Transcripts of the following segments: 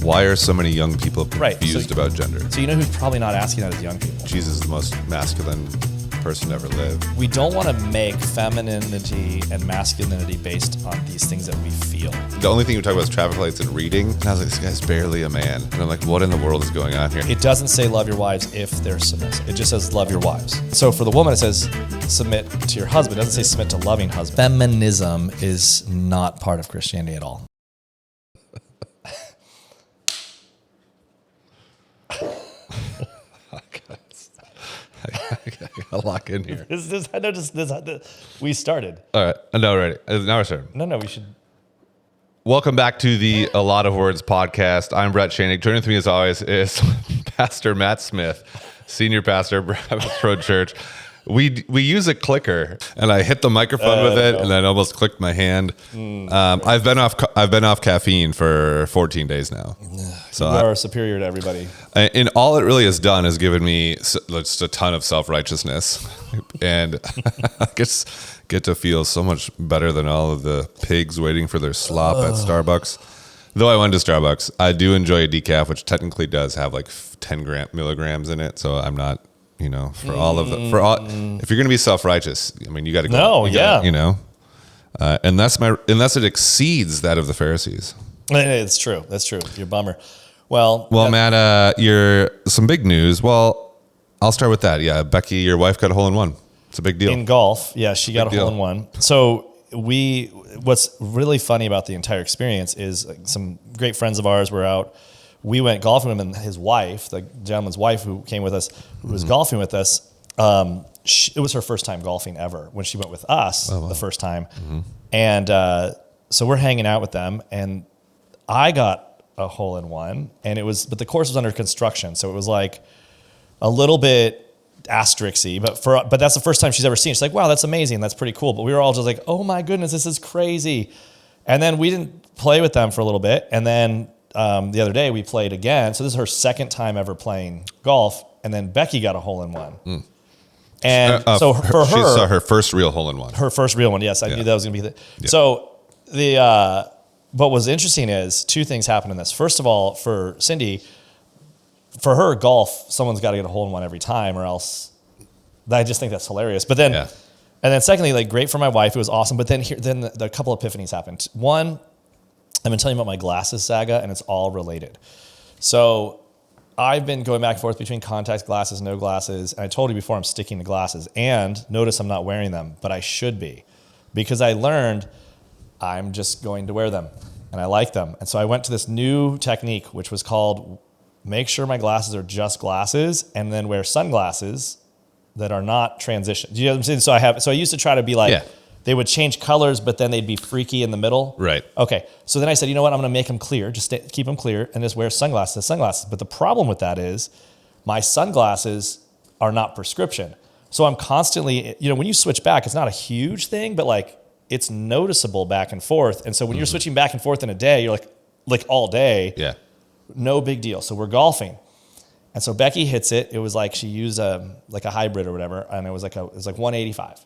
Why are so many young people Right, confused about gender? So you know who's probably not asking that is young people. Jesus is the most masculine person to ever live. We don't want to make femininity and masculinity based on these things that we feel. The only thing we talk about is traffic lights and reading. And I was like, this guy's barely a man. And I'm like, what in the world is going on here? It doesn't say love your wives if they're submissive. It just says love your wives. So for the woman, it says submit to your husband. It doesn't say submit to loving husband. Feminism is not part of Christianity at all. I gotta lock in here. We started. All right. No, ready. Now we're starting. No, we should. Welcome back to the A Lot of Words podcast. I'm Brett Shanig. Joining with me as always is Pastor Matt Smith, senior pastor, Baptist Road Church. We use a clicker, and I hit the microphone with it, and I almost clicked my hand. I've been off caffeine for 14 days now. So you are superior to everybody. And all it really has done is given me just a ton of self-righteousness, and I just get to feel so much better than all of the pigs waiting for their slop at Starbucks. Though I went to Starbucks, I do enjoy a decaf, which technically does have like 10 milligrams in it, so I'm not. You know, if you're going to be self-righteous, I mean, you got to go. Unless it exceeds that of the Pharisees. It's true. That's true. You're a bummer. Well, Matt, you're some big news. Well, I'll start with that. Yeah. Becky, your wife got a hole in one. It's a big deal. In golf. Yeah. She got a hole in one. So what's really funny about the entire experience is some great friends of ours were out. We went golfing with him and his wife, the gentleman's wife who came with us, who was golfing with us. It was her first time golfing ever when she went with us the first time. Mm-hmm. And so we're hanging out with them, and I got a hole in one, but the course was under construction. So it was like a little bit asterisk-y, but that's the first time she's ever seen it. She's like, wow, that's amazing. That's pretty cool. But we were all just like, oh my goodness, this is crazy. And then we didn't play with them for a little bit. And then the other day we played again. So this is her second time ever playing golf. And then Becky got a hole in one. Mm. And so for her, she saw her first real hole in one. Her first real one. Yes. I knew that was going to be So what was interesting is two things happened in this. First of all, for Cindy, for her golf, someone's got to get a hole in one every time or else I just think that's hilarious. But then, and then secondly, like great for my wife. It was awesome. But then the couple epiphanies happened. One, I've been telling you about my glasses saga, and it's all related. So I've been going back and forth between contacts, glasses, no glasses. And I told you before I'm sticking to glasses. And notice I'm not wearing them, but I should be. Because I learned I'm just going to wear them, and I like them. And so I went to this new technique, which was called make sure my glasses are just glasses, and then wear sunglasses that are not transition. Do you know what I'm saying? So I used to try to be like, they would change colors, but then they'd be freaky in the middle. Right. Okay. So then I said, you know what? I'm going to make them clear. Just keep them clear and just wear sunglasses. But the problem with that is my sunglasses are not prescription. So I'm constantly, when you switch back, it's not a huge thing, but like it's noticeable back and forth. And so when you're switching back and forth in a day, you're like all day, no big deal. So we're golfing. And so Becky hits it. It was like she used a hybrid or whatever. And it was like 185.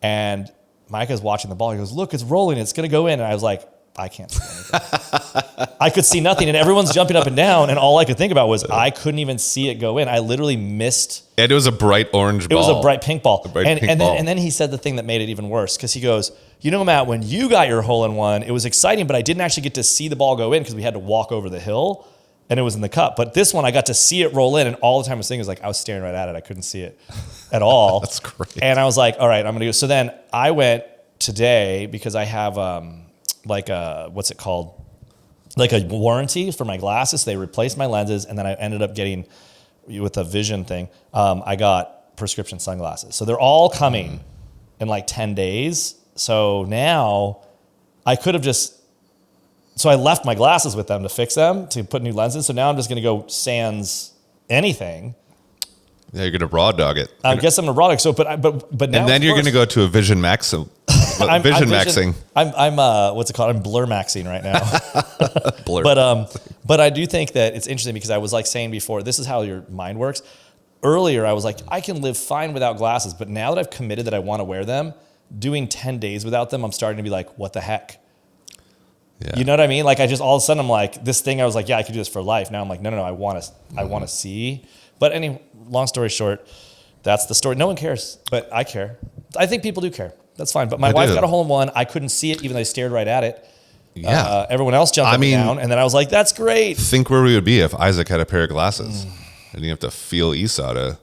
And Micah's watching the ball. He goes, look, it's rolling. It's going to go in. And I was like, I can't see anything. I could see nothing. And everyone's jumping up and down. And all I could think about was I couldn't even see it go in. I literally missed. And it was a bright orange ball. It was a bright pink ball. And then he said the thing that made it even worse. Because he goes, Matt, when you got your hole in one, it was exciting, but I didn't actually get to see the ball go in because we had to walk over the hill. And it was in the cup. But this one, I got to see it roll in. And all the time I was thinking was like, I was staring right at it. I couldn't see it at all. That's great. And I was like, all right, I'm going to go. So then I went today because I have what's it called? Like a warranty for my glasses. So they replaced my lenses. And then I ended up getting, with a vision thing, I got prescription sunglasses. So they're all coming in like 10 days. So now I could have so I left my glasses with them to fix them, to put new lenses. So now I'm just going to go sans anything. Yeah, you're going to raw dog it. I guess I'm going to raw dog. So, but now. And then you're going to go to a vision maxing. I'm what's it called? I'm blur maxing right now. Blur. But I do think that it's interesting because I was like saying before, this is how your mind works. Earlier, I was like, I can live fine without glasses. But now that I've committed that I want to wear them, doing 10 days without them, I'm starting to be like, what the heck? Yeah. You know what I mean? Like I just all of a sudden I'm like this thing. I was like, yeah, I could do this for life. Now I'm like, no, I want to see. But long story short, that's the story. No one cares, but I care. I think people do care. That's fine. But my wife got a hole in one. I couldn't see it, even though I stared right at it. Yeah. Everyone else jumped up and down, and then I was like, "That's great." Think where we would be if Isaac had a pair of glasses, and you have to feel Esau to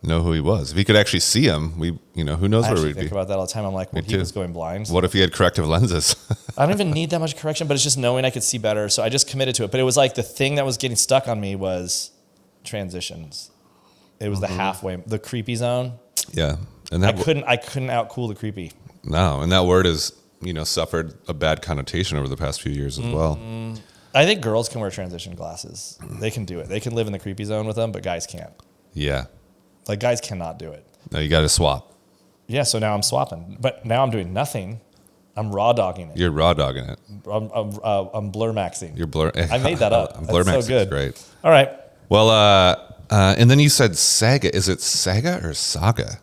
know who he was. If he could actually see him, who knows where we'd be. I think about that all the time. I'm like, well, he was going blind. What if he had corrective lenses? I don't even need that much correction, but it's just knowing I could see better. So I just committed to it. But it was like the thing that was getting stuck on me was transitions. It was the creepy zone. Yeah, and I couldn't outcool the creepy. No, and that word is suffered a bad connotation over the past few years as well. I think girls can wear transition glasses. They can do it. They can live in the creepy zone with them, but guys can't. Yeah. Like guys cannot do it. No, you got to swap. Yeah, so now I'm swapping. But now I'm doing nothing. I'm raw dogging it. You're raw dogging it. I'm blur maxing. You're blur. I made that up. Blur maxing so good. is great. All right. Well, and then you said saga. Is it saga or saga?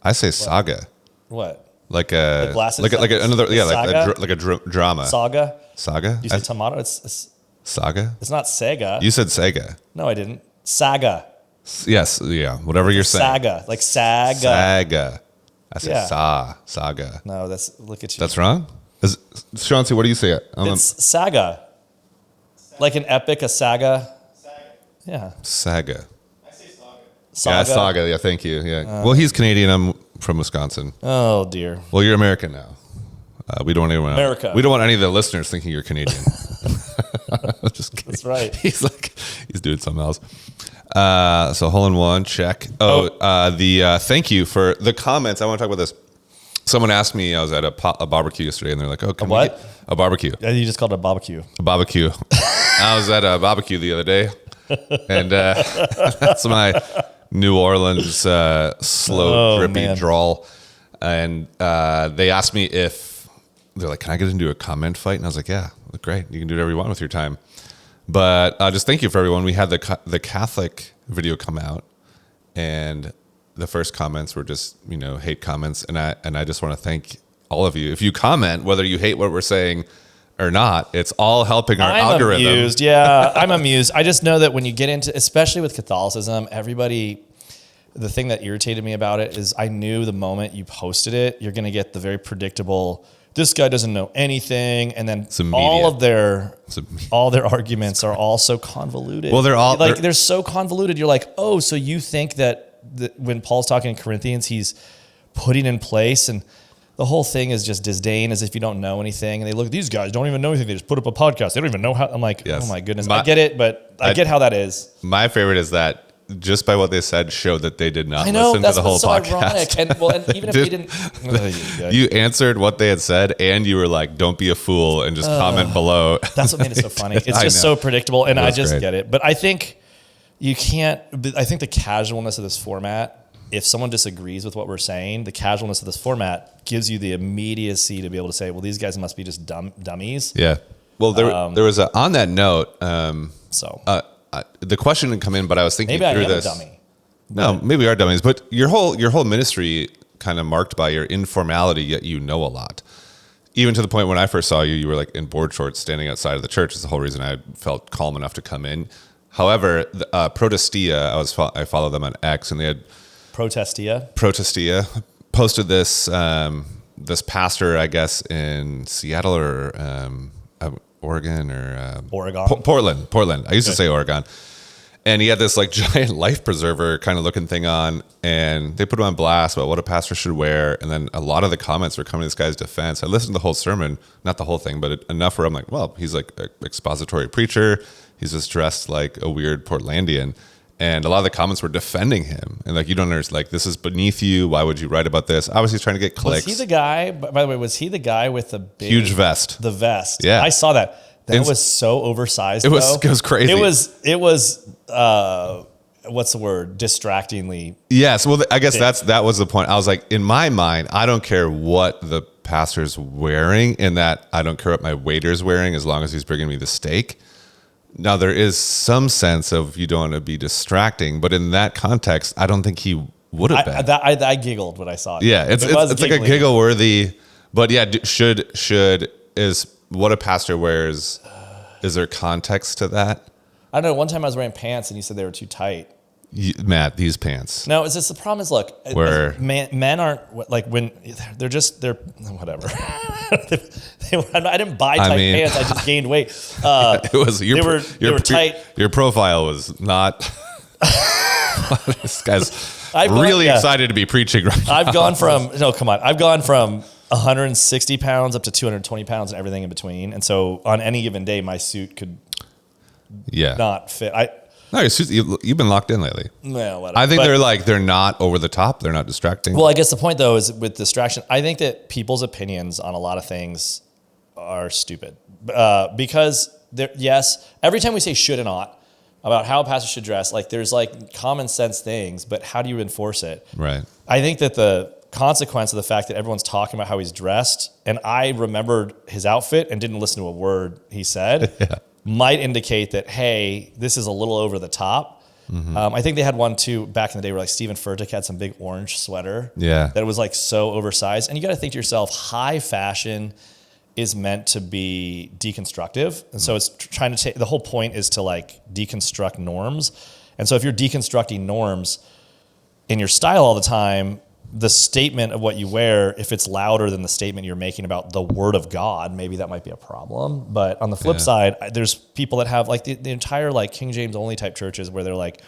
I say saga. What? Like glasses, like another saga? like a drama. Saga. Saga. You said tomato. It's saga. It's not Sega. You said saga. No, I didn't. Saga. Yes. Yeah. Whatever you're saying. Saga. Like saga. Saga. I said saga. No, look at you. That's wrong. Chauncey, what do you say? It's saga. Like an epic, a saga. Saga. Yeah. Saga. I say saga. Saga. Yeah, saga. Yeah, thank you. Yeah. Well, he's Canadian. I'm from Wisconsin. Oh dear. Well, you're American now. We don't want anyone. America. We don't want any of the listeners thinking you're Canadian. Just kidding. That's right. He's doing something else. So hole in one, check. The thank you for the comments. I want to talk about this. Someone asked me. I was at a barbecue yesterday, and they're like, "Oh, a barbecue? Yeah, you just called it a barbecue. A barbecue." I was at a barbecue the other day, and that's my New Orleans slow, drippy drawl. And they asked me if they're like, "Can I get into a comment fight?" And I was like, "Yeah, great. You can do whatever you want with your time." But just thank you for everyone. We had the Catholic video come out, and the first comments were just hate comments, and I just want to thank all of you. If you comment, whether you hate what we're saying or not, it's all helping our algorithm. I'm amused. Yeah, I'm amused. I just know that when you get into, especially with Catholicism, the thing that irritated me about it is I knew the moment you posted it, you're going to get the very predictable, this guy doesn't know anything. And then all their arguments are all so convoluted. Well, they're so convoluted. You're like, oh, so you think that when Paul's talking in Corinthians, he's putting in place, and the whole thing is just disdain, as if you don't know anything. And they look, these guys don't even know anything. They just put up a podcast. They don't even know how. I'm like, Oh my goodness. I get it, but I get how that is. My favorite is that just by what they said showed that they did not listen to the whole podcast. Ironic. And even if they didn't, you answered what they had said, and you were like, "Don't be a fool," and just comment below. That's what made it so funny. It's just so predictable, and I just great. get it. But I think you can't. I think the casualness of this format, if someone disagrees with what we're saying, the casualness of this format gives you the immediacy to be able to say, "Well, these guys must be just dummies." Yeah. Well, there was on that note. The question didn't come in, but I was thinking maybe through I am this. a dummy. No, maybe we are dummies, but your whole ministry kind of marked by your informality, yet you know a lot. Even to the point when I first saw you, you were like in board shorts standing outside of the church. Is the whole reason I felt calm enough to come in. However, Protestia, I follow them on X, and they had Protestia posted this this pastor, I guess, in Seattle or Oregon or Oregon, Portland. I used to say Oregon, and he had this like giant life preserver kind of looking thing on, and they put him on blast about what a pastor should wear. And then a lot of the comments were coming to this guy's defense. I listened to the whole sermon, not the whole thing, but enough where I'm like, well, he's like an expository preacher. He's just dressed like a weird Portlandian. And a lot of the comments were defending him. And like, you don't understand, like, this is beneath you. Why would you write about this? Obviously, he's trying to get clicks. Was he the guy, by the way, with the big... Huge vest. The vest. Yeah. I saw that. That was so oversized, It was crazy. It was what's the word? Distractingly. Yes. Well, I guess that was the point. I was like, in my mind, I don't care what the pastor's wearing, in that I don't care what my waiter's wearing as long as he's bringing me the steak. Now, there is some sense of you don't want to be distracting, but in that context, I don't think he would have been. I giggled when I saw it. Yeah, it's like a giggle worthy, but yeah, is what a pastor wears, is there context to that? I don't know. One time I was wearing pants and you said they were too tight. Matt, these pants. No, it's just the problem is, look, men aren't like when they're whatever. I didn't buy tight pants. I just gained weight. It was they were tight. Your profile was not. This guy's really excited to be preaching right now. I've gone from 160 pounds up to 220 pounds and everything in between. And so on any given day, my suit could not fit. No, you've been locked in lately. Yeah, whatever. I think they're not over the top. They're not distracting. Well, I guess the point though is with distraction, I think that people's opinions on a lot of things are stupid because every time we say should and ought about how a pastor should dress, like there's like common sense things, but how do you enforce it? Right. I think that the consequence of the fact that everyone's talking about how he's dressed, and I remembered his outfit and didn't listen to a word he said, might indicate that, hey, this is a little over the top. Mm-hmm. I think they had one too back in the day where like Stephen Furtick had some big orange sweater that was like so oversized. And you got to think to yourself, high fashion is meant to be deconstructive. And so it's trying to the whole point is to like deconstruct norms. And so if you're deconstructing norms in your style all the time, the statement of what you wear, if it's louder than the statement you're making about the word of God, maybe that might be a problem. But on the flip side, there's people that have like the entire like King James only type churches where they're like,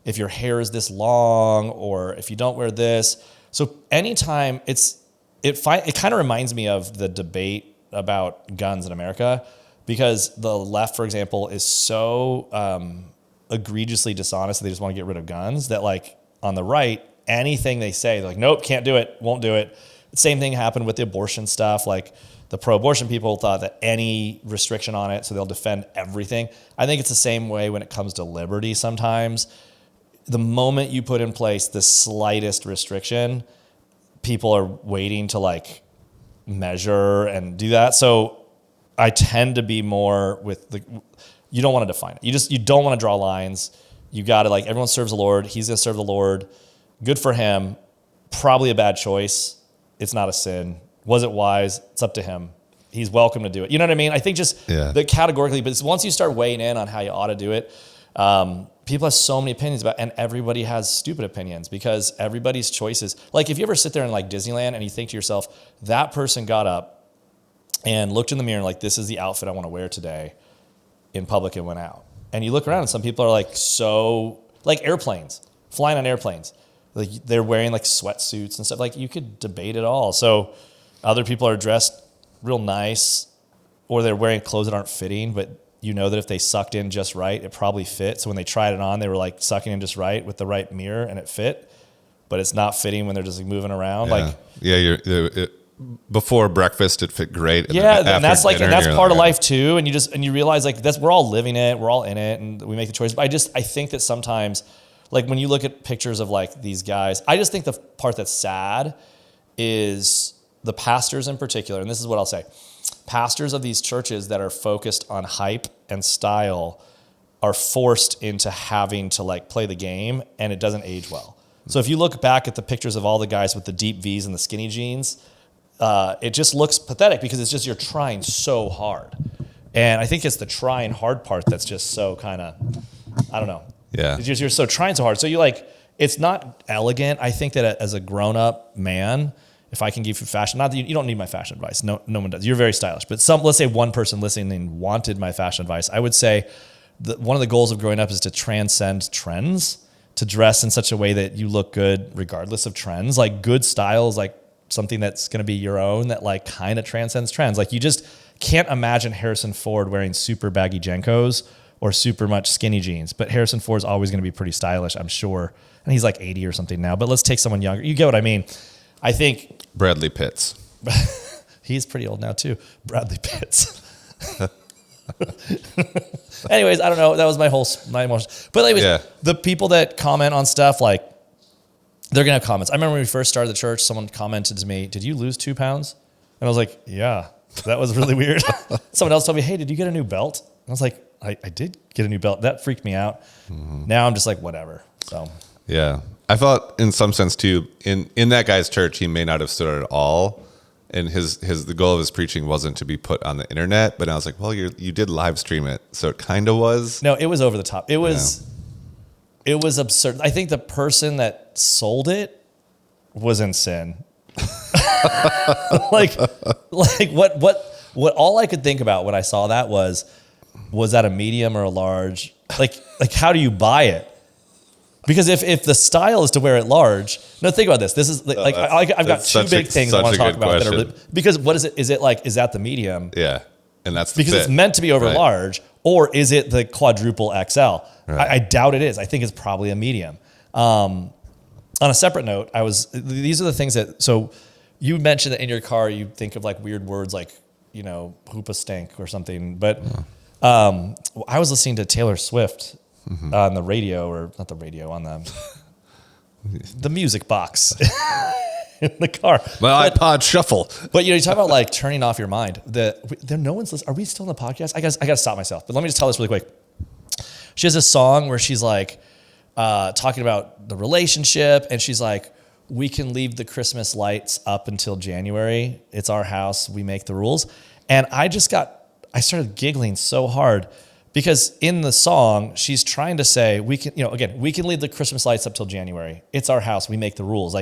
if your hair is this long or if you don't wear this. So anytime it kind of reminds me of the debate about guns in America, because the left, for example, is so egregiously dishonest that they just want to get rid of guns that like on the right, anything they say, they're like, nope, can't do it, won't do it. Same thing happened with the abortion stuff. Like the pro-abortion people thought that any restriction on it, so they'll defend everything. I think it's the same way when it comes to liberty sometimes. The moment you put in place the slightest restriction, people are waiting to like measure and do that. So I tend to be more with you don't want to define it. You don't want to draw lines. You got to like, everyone serves the Lord. He's going to serve the Lord. Good for him. Probably a bad choice. It's not a sin. Was it wise? It's up to him. He's welcome to do it. You know what I mean? I think just the categorically, but once you start weighing in on how you ought to do it, people have so many opinions about, and everybody has stupid opinions because everybody's choices. Like if you ever sit there in like Disneyland and you think to yourself, that person got up and looked in the mirror and like, this is the outfit I want to wear today in public and went out. And you look around and some people are like, so like airplanes, flying on airplanes. Like they're wearing like sweatsuits and stuff. Like you could debate it all. So other people are dressed real nice, or they're wearing clothes that aren't fitting, but you know that if they sucked in just right, it probably fit. So when they tried it on, they were like sucking in just right with the right mirror and it fit, but it's not fitting when they're just like moving around. Before breakfast, it fit great. And that's part of life too. And you realize like we're all living it, we're all in it, and we make the choice. But I think that sometimes, like when you look at pictures of like these guys, I just think the part that's sad is the pastors in particular, and this is what I'll say, pastors of these churches that are focused on hype and style are forced into having to like play the game, and it doesn't age well. So if you look back at the pictures of all the guys with the deep V's and the skinny jeans, it just looks pathetic because it's just you're trying so hard. And I think it's the trying hard part that's just so kind of, I don't know. Yeah. It's just, you're so trying so hard. So you like, it's not elegant. I think that as a grown-up man, if I can give you fashion, not that you don't need my fashion advice. No one does. You're very stylish. But let's say one person listening wanted my fashion advice. I would say that one of the goals of growing up is to transcend trends, to dress in such a way that you look good regardless of trends. Like good style is like something that's going to be your own that like kind of transcends trends. Like you just can't imagine Harrison Ford wearing super baggy Jenkos or super much skinny jeans. But Harrison Ford's always going to be pretty stylish, I'm sure. And he's like 80 or something now. But let's take someone younger. You get what I mean? I think Bradley Pitts. He's pretty old now too. Bradley Pitts. Anyways, I don't know. That was my emotion. But anyways, the people that comment on stuff, like they're going to have comments. I remember when we first started the church, someone commented to me, "Did you lose 2 pounds?" And I was like, "Yeah, that was really weird." Someone else told me, "Hey, did you get a new belt?" And I was like, I did get a new belt. That freaked me out. Mm-hmm. Now I'm just like, whatever. So yeah. I felt in some sense too, in that guy's church, he may not have stood at all. And the goal of his preaching wasn't to be put on the internet, but I was like, well, you did live stream it, so it kind of was. No, it was over the top. It was absurd. I think the person that sold it was in sin. like what all I could think about when I saw that was that a medium or a large? Like how do you buy it? Because if the style is to wear it large, no, think about this. This is I've got two big things I want to talk about. Because what is it? Is that the medium? Yeah, and that's because it's meant to be over large, or is it the quadruple XL? Right. I doubt it is. I think it's probably a medium. On a separate note, these are the things that. So you mentioned that in your car you think of like weird words like hoopa stank or something, but I was listening to Taylor Swift. On the radio, or not the radio, on the music box in the car. My iPod shuffle. But you talk about like turning off your mind. No one's listening. Are we still in the podcast? I got to stop myself. But let me just tell this really quick. She has a song where she's like talking about the relationship, and she's like, "We can leave the Christmas lights up until January. It's our house. We make the rules." And I started giggling so hard. Because in the song, she's trying to say, we can leave the Christmas lights up till January. It's our house. We make the rules.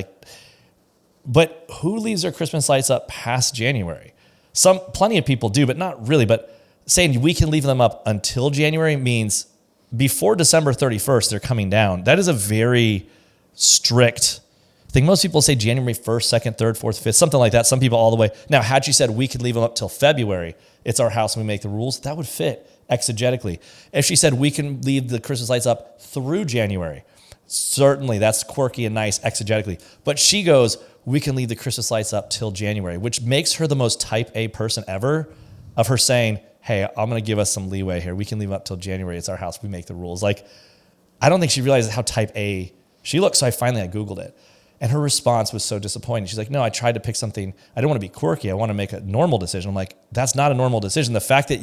But who leaves their Christmas lights up past January? Plenty of people do, but not really. But saying we can leave them up until January means before December 31st, they're coming down. That is a very strict thing. Most people say January 1st, 2nd, 3rd, 4th, 5th, something like that. Some people all the way. Now, had she said we could leave them up till February, it's our house and we make the rules, that would fit exegetically. If she said we can leave the Christmas lights up through January, certainly that's quirky and nice exegetically. But she goes, we can leave the Christmas lights up till January, which makes her the most type A person ever, of her saying, hey, I'm going to give us some leeway here. We can leave them up till January. It's our house. We make the rules. Like, I don't think she realizes how type A she looks. So I Googled it. And her response was so disappointing. She's like, no, I tried to pick something. I don't want to be quirky. I want to make a normal decision. I'm like, that's not a normal decision. The fact that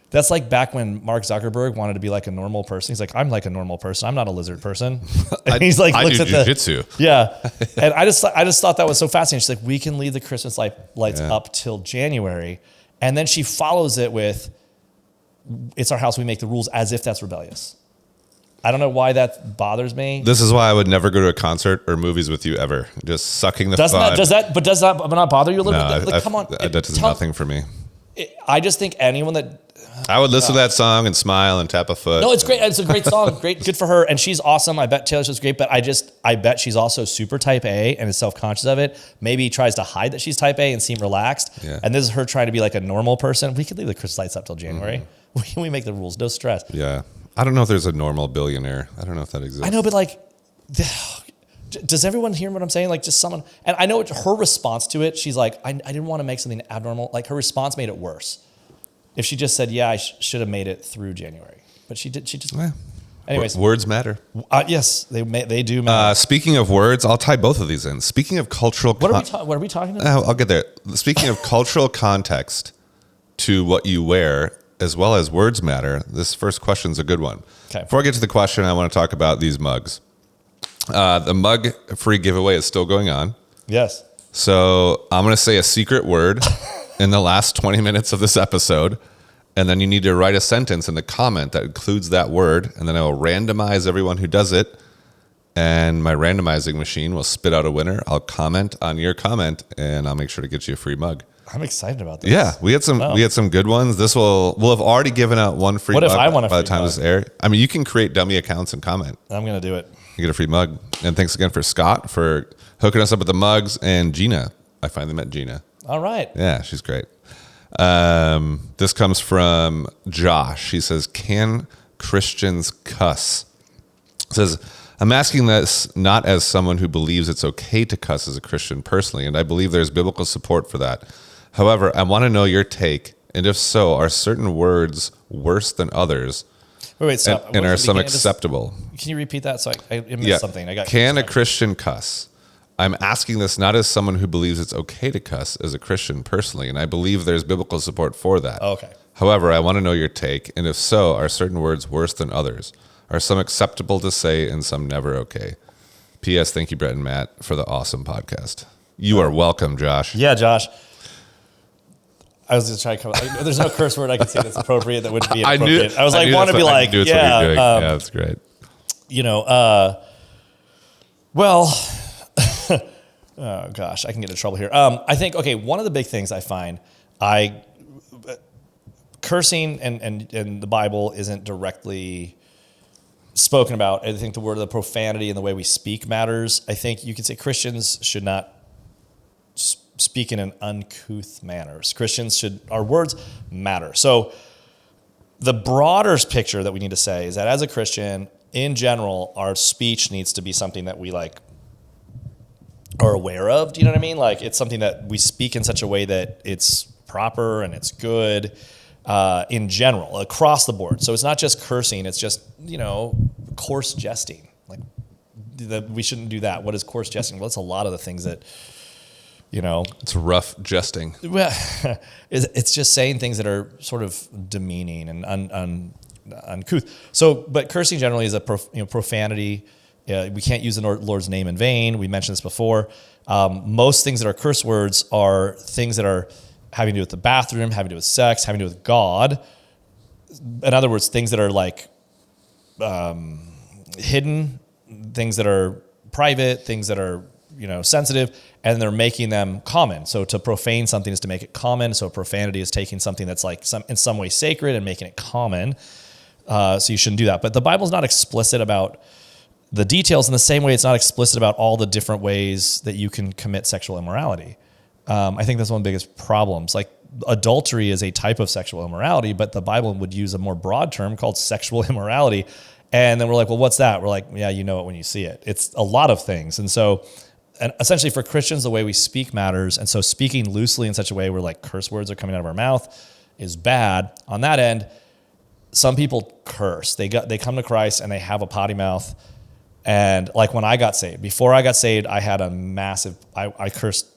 that's like back when Mark Zuckerberg wanted to be like a normal person. He's like, I'm like a normal person. I'm not a lizard person. And he's like, I do jiu-jitsu. Yeah. And I just thought that was so fascinating. She's like, we can leave the Christmas lights up till January. And then she follows it with, it's our house. We make the rules, as if that's rebellious. I don't know why that bothers me. This is why I would never go to a concert or movies with you ever. Just sucking the fun. Does that not bother you a little bit? Come on. That does nothing for me. I just think anyone that... I would listen to that song and smile and tap a foot. No, it's great. It's a great song. Great, good for her. And she's awesome. I bet Taylor Swift's great, but I bet she's also super type A and is self-conscious of it. Maybe tries to hide that she's type A and seem relaxed. Yeah. And this is her trying to be like a normal person. We could leave the Christmas lights up till January. Mm-hmm. We make the rules. No stress. Yeah. I don't know if there's a normal billionaire. I don't know if that exists. I know, but like... Does everyone hear what I'm saying? Like just someone... And I know her response to it, she's like, I didn't want to make something abnormal. Like her response made it worse. If she just said, yeah, I should have made it through January. But she just... Yeah. Anyways. Words matter. Yes, they do matter. Speaking of words, I'll tie both of these in. Speaking of cultural... What are we talking about? I'll get there. Speaking of cultural context to what you wear, as well as words matter, this first question is a good one. Okay. Before I get to the question, I want to talk about these mugs. The mug free giveaway is still going on. Yes. So I'm going to say a secret word in the last 20 minutes of this episode. And then you need to write a sentence in the comment that includes that word. And then I will randomize everyone who does it. And my randomizing machine will spit out a winner. I'll comment on your comment and I'll make sure to get you a free mug. I'm excited about this. Yeah, we had some good ones. We'll have already given out one free mug. What if I want a free mug? By the time this airs? I mean, you can create dummy accounts and comment. I'm going to do it. You get a free mug. And thanks again for Scott for hooking us up with the mugs, and Gina. I finally met Gina. All right. Yeah, she's great. This comes from Josh. He says, can Christians cuss? He says, I'm asking this not as someone who believes it's okay to cuss as a Christian personally, and I believe there's biblical support for that. However, I want to know your take, and if so, are certain words worse than others? Wait, stop. And are some acceptable? Can you repeat that? So I missed something. Can a Christian cuss? I'm asking this not as someone who believes it's okay to cuss as a Christian personally, and I believe there's biblical support for that. Okay. However, I want to know your take, and if so, are certain words worse than others? Are some acceptable to say and some never okay? P.S. Thank you, Brett and Matt, for the awesome podcast. You are welcome, Josh. Yeah, Josh. I was just trying to come. There's no curse word I can say that's appropriate that wouldn't be I inappropriate. knew. I was like, want to be like, yeah, yeah, that's great. you know, well, oh gosh, I can get in trouble here. I think, okay, one of the big things I find, cursing and the Bible isn't directly spoken about. I think the word of the profanity and the way we speak matters. I think you could say Christians should not speak in an uncouth manner. Our words matter. So the broader picture that we need to say is that as a Christian, in general, our speech needs to be something that we like are aware of. Do you know what I mean? Like, it's something that we speak in such a way that it's proper and it's good in general, across the board. So it's not just cursing. It's just, coarse jesting. Like, we shouldn't do that. What is coarse jesting? Well, it's a lot of the things that, It's rough jesting. Well, it's just saying things that are sort of demeaning and uncouth. So, but cursing generally is a profanity. We can't use the Lord's name in vain. We mentioned this before. Most things that are curse words are things that are having to do with the bathroom, having to do with sex, having to do with God. In other words, things that are like hidden, things that are private, things that are sensitive, and they're making them common. So to profane something is to make it common. So profanity is taking something that's like in some way sacred and making it common. So you shouldn't do that. But the Bible's not explicit about the details in the same way it's not explicit about all the different ways that you can commit sexual immorality. I think that's one of the biggest problems. Like, adultery is a type of sexual immorality, but the Bible would use a more broad term called sexual immorality. And then we're like, well, what's that? We're like, yeah, you know it when you see it. It's a lot of things. And so, and essentially for Christians, the way we speak matters. And so speaking loosely in such a way where like curse words are coming out of our mouth is bad. On that end, some people curse. They come to Christ and they have a potty mouth. And like when I got saved, before I got saved, I had a massive, I cursed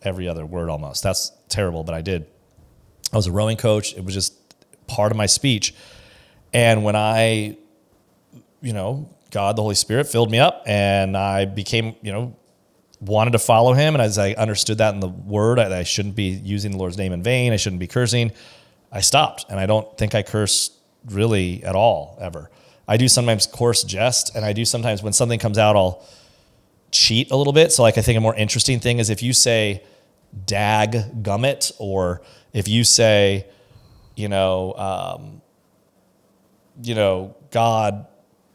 every other word almost. That's terrible, but I did. I was a rowing coach. It was just part of my speech. And when God, the Holy Spirit filled me up and I became, wanted to follow him. And as I understood that in the word, I shouldn't be using the Lord's name in vain. I shouldn't be cursing. I stopped. And I don't think I curse really at all, ever. I do sometimes coarse jest. And I do sometimes when something comes out, I'll cheat a little bit. So like, I think a more interesting thing is if you say dag gummit, or if you say, God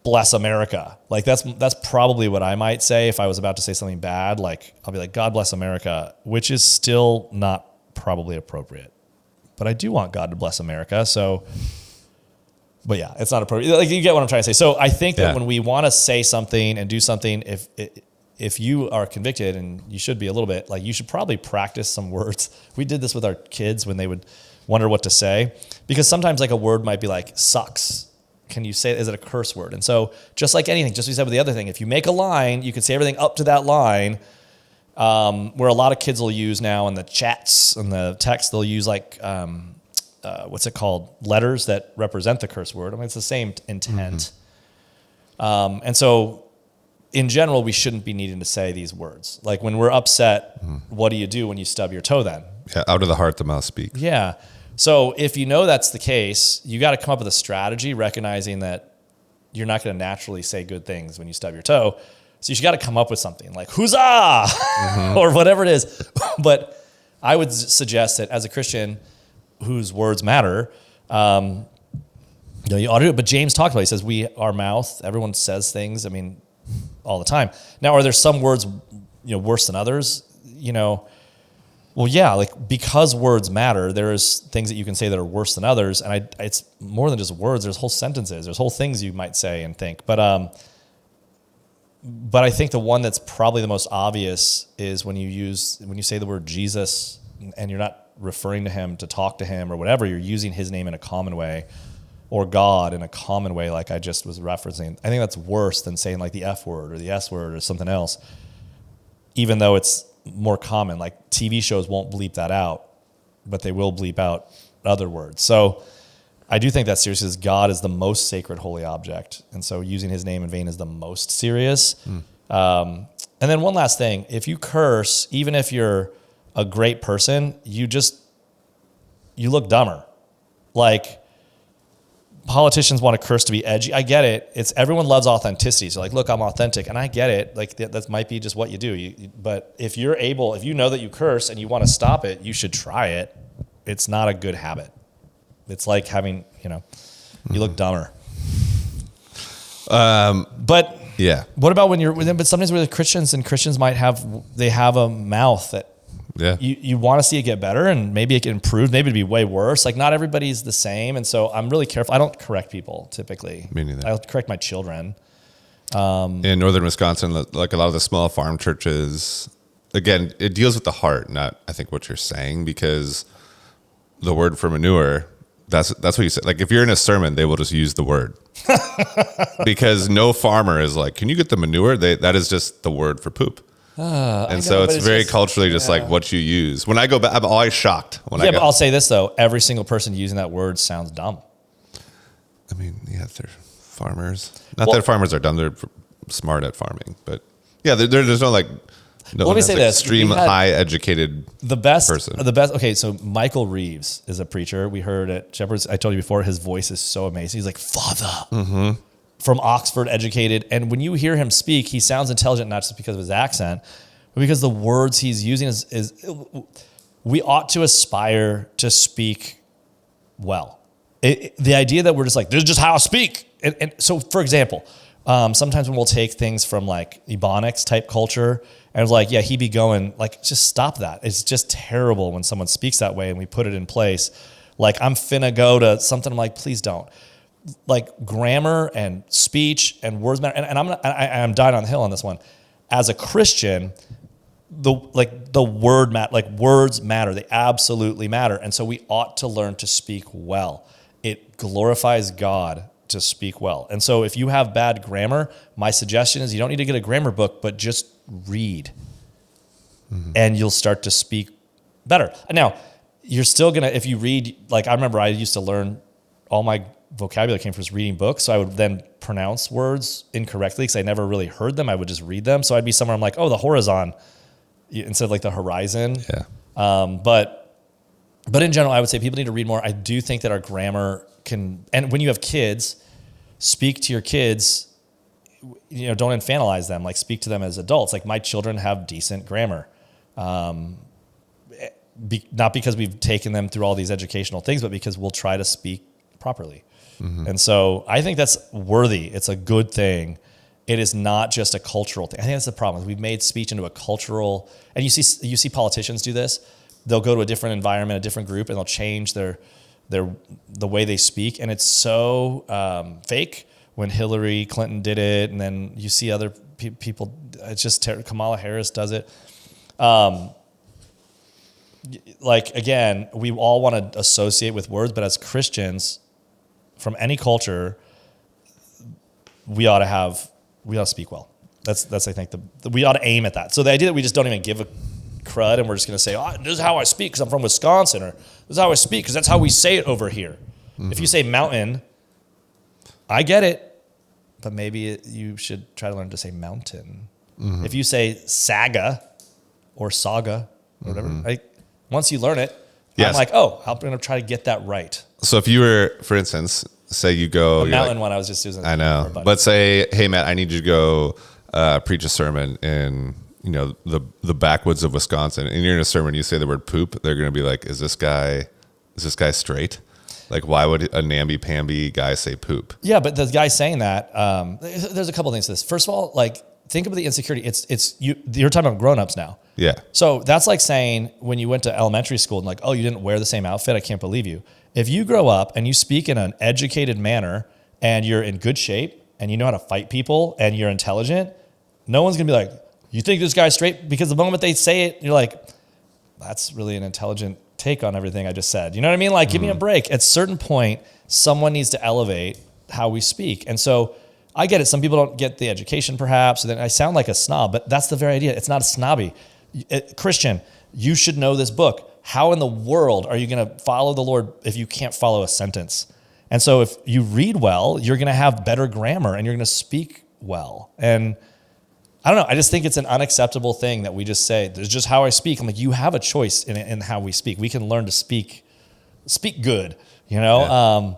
bless America. Like that's probably what I might say if I was about to say something bad. Like I'll be like, God bless America, which is still not probably appropriate, but I do want God to bless America. So, but yeah, it's not appropriate. Like you get what I'm trying to say. So I think that when we want to say something and do something, if you are convicted, and you should be a little bit, like you should probably practice some words. We did this with our kids when they would wonder what to say, because sometimes like a word might be like sucks. Can you say, is it a curse word? And so just like anything, just as we said with the other thing, if you make a line, you can say everything up to that line, where a lot of kids will use now in the chats and the text, they'll use like, what's it called? Letters that represent the curse word. I mean, it's the same intent. Mm-hmm. And so in general, we shouldn't be needing to say these words. Like when we're upset, what do you do when you stub your toe then? Yeah, out of the heart, the mouth speaks. Yeah. So if you know that's the case, you got to come up with a strategy, recognizing that you're not going to naturally say good things when you stub your toe. So you got to come up with something like huzzah, or whatever it is. But I would suggest that as a Christian whose words matter, you ought to do it. But James talked about it. He says our mouth, everyone says things, all the time. Now, are there some words, worse than others? Well, yeah, like because words matter, there's things that you can say that are worse than others. And it's more than just words. There's whole sentences. There's whole things you might say and think. But I think the one that's probably the most obvious is when you say the word Jesus and you're not referring to him to talk to him or whatever, you're using his name in a common way, or God in a common way, like I just was referencing. I think that's worse than saying like the F word or the S word or something else, even though it's more common. Like TV shows won't bleep that out, but they will bleep out other words. So I do think that's serious, because God is the most sacred holy object. And so using his name in vain is the most serious. And then one last thing, if you curse, even if you're a great person, you look dumber. Like, politicians want to curse to be edgy. I get it. It's everyone loves authenticity. So like, look, I'm authentic, and I get it. Like that might be just what you do. But if you know that you curse and you want to stop it, you should try it. It's not a good habit. It's like having, you look dumber. But yeah. What about when you're with them? But sometimes we're with Christians, and Christians might have a mouth that you want to see it get better, and maybe it can improve. Maybe it'd be way worse. Like, not everybody's the same. And so I'm really careful. I don't correct people typically. Me neither. I'll correct my children. In northern Wisconsin, like a lot of the small farm churches, again, it deals with the heart, not I think what you're saying, because the word for manure, that's what you said. Like, if you're in a sermon, they will just use the word. Because no farmer is like, can you get the manure? That is just the word for poop. So it's very culturally just like what you use. When I go back, I'm always shocked. But I'll say this though. Every single person using that word sounds dumb. I mean, yeah, they're farmers. Not that farmers are dumb. They're smart at farming. But yeah, there's no like, let me say this. Extreme high educated person. The best. Okay, so Michael Reeves is a preacher. We heard at Shepherd's. I told you before, his voice is so amazing. He's like, Father. From Oxford, educated. And when you hear him speak, he sounds intelligent, not just because of his accent, but because the words he's using is we ought to aspire to speak well. The idea that we're just like, this is just how I speak. And so, for example, sometimes when we'll take things from like Ebonics type culture, and it's like, yeah, he be going, like, just stop that. It's just terrible when someone speaks that way and we put it in place. Like, I'm finna go to something, I'm like, please don't. Like, grammar and speech and words matter. And I'm dying on the hill on this one. As a Christian, words matter. They absolutely matter. And so we ought to learn to speak well. It glorifies God to speak well. And so if you have bad grammar, my suggestion is you don't need to get a grammar book, but just read. And you'll start to speak better. Now, you're still going to, if you read, like, I remember I used to learn all my vocabulary came from just reading books. So I would then pronounce words incorrectly because I never really heard them. I would just read them. So I'd be somewhere, I'm like, oh, the horizon instead of like the horizon. Yeah. But in general, I would say people need to read more. I do think that our grammar can, and when you have kids, speak to your kids, don't infantilize them, like speak to them as adults. Like, my children have decent grammar. Not because we've taken them through all these educational things, but because we'll try to speak properly. And so I think that's worthy. It's a good thing. It is not just a cultural thing. I think that's the problem. We've made speech into a cultural, and you see politicians do this. They'll go to a different environment, a different group, and they'll change the way they speak. And it's so fake. When Hillary Clinton did it, and then you see other people, it's just Kamala Harris does it. Like, again, we all want to associate with words, but as Christians, from any culture, we ought to speak well. That's I think we ought to aim at that. So the idea that we just don't even give a crud and we're just going to say, oh, this is how I speak because I'm from Wisconsin, or this is how I speak because that's how we say it over here. If you say mountain, I get it, but maybe you should try to learn to say mountain. If you say saga or saga or whatever, once you learn it, I'm like, oh, I'm going to try to get that right. So if you were, for instance, say you go... The mountain one I was just using. I know. But say, hey, Matt, I need you to go preach a sermon in the backwoods of Wisconsin. And you're in a sermon, you say the word poop. They're going to be like, is this guy straight? Like, why would a namby-pamby guy say poop? Yeah, but the guy saying that, there's a couple things to this. First of all, like, think of the insecurity. You're talking about grown-ups now. Yeah. So that's like saying when you went to elementary school and like, oh, you didn't wear the same outfit. I can't believe you. If you grow up and you speak in an educated manner and you're in good shape and you know how to fight people and you're intelligent, no one's going to be like, you think this guy's straight? Because the moment they say it, you're like, that's really an intelligent take on everything I just said. You know what I mean? Like, give me a break. At a certain point, someone needs to elevate how we speak. And so I get it. Some people don't get the education perhaps. And then I sound like a snob, but that's the very idea. It's not a snobby. Christian, you should know this book. How in the world are you going to follow the Lord if you can't follow a sentence? And so if you read well, you're going to have better grammar and you're going to speak well. And I don't know. I just think it's an unacceptable thing that we just say, this is just how I speak. I'm like, you have a choice in how we speak. We can learn to speak speak good, you know? Yeah.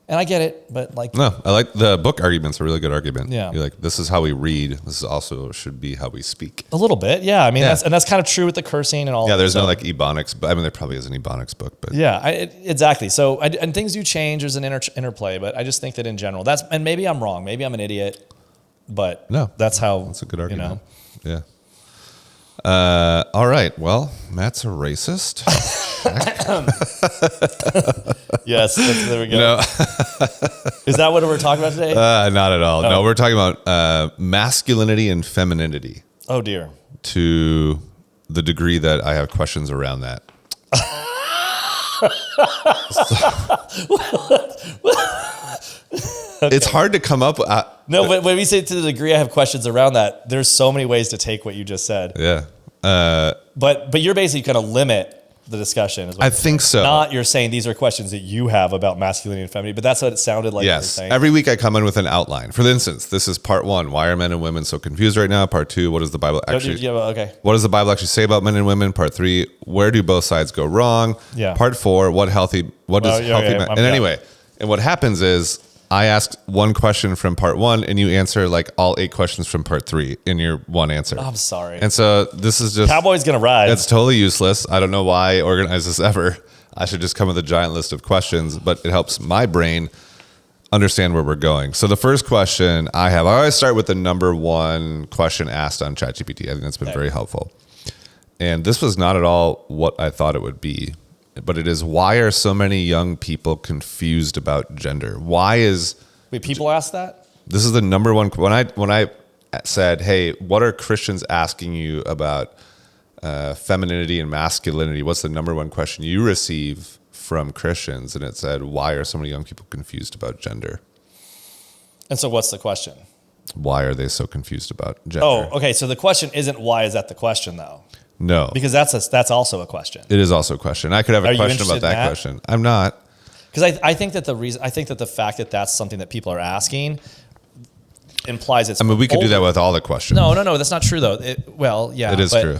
And I get it, but like, No, I like the book argument's a really good argument. Yeah. You're like, this is how we read. This is also should be how we speak. a little bit. Yeah. I mean, Yeah. that's kind of true with the cursing and all. Yeah, there's so, no like ebonics, but I mean, there probably is an ebonics book, but Yeah, exactly. So, and things do change. There's an interplay, but I just think that in general, and maybe I'm wrong. Maybe I'm an idiot, but no, that's how. that's a good argument. You know? Yeah. All right. Well, Matt's a racist. Yes, there we go. No, Is that what we're talking about today? not at all. No, we're talking about masculinity and femininity Oh dear. to the degree that I have questions around that. It's hard to come up. No, but when we say to the degree I have questions around that, there's so many ways to take what you just said. Yeah. But you're basically going to limit the discussion. Is what I think so. Not you're saying these are questions that you have about masculinity and femininity, but that's what it sounded like. You were Yes. saying. Every week I come in with an outline. For instance, this is part 1. Why are men and women so confused right now? Part 2. What does the Bible actually? Yeah, okay. What does the Bible actually say about men and women? Part 3. Where do both sides go wrong? Yeah. Part 4. What does healthy men? And anyway, and what happens is I ask one question from part 1, and you answer like all 8 questions from part 3 in your one answer. I'm sorry. And so this is just Cowboy's gonna ride. It's totally useless. I don't know why I organize this ever. I should just come with a giant list of questions, but it helps my brain understand where we're going. So the first question I always start with the number 1 question asked on ChatGPT. I think that's been very helpful. And this was not at all what I thought it would be, but it is, why are so many young people confused about gender? Wait, people ask that? This is the number 1 when I said, "Hey, what are Christians asking you about femininity and masculinity? What's the number 1 question you receive from Christians?" And it said, "Why are so many young people confused about gender?" And so what's the question? Why are they so confused about gender? Oh, okay. So the question isn't why is that the question though? No, Because that's also a question. it is also a question. I could have Are a you question about interested in that that? question. I'm not. Because I think that the fact that that's something that people are asking implies it's. I mean, we could do that with all the questions. No, that's not true though. Yeah, it is but- true.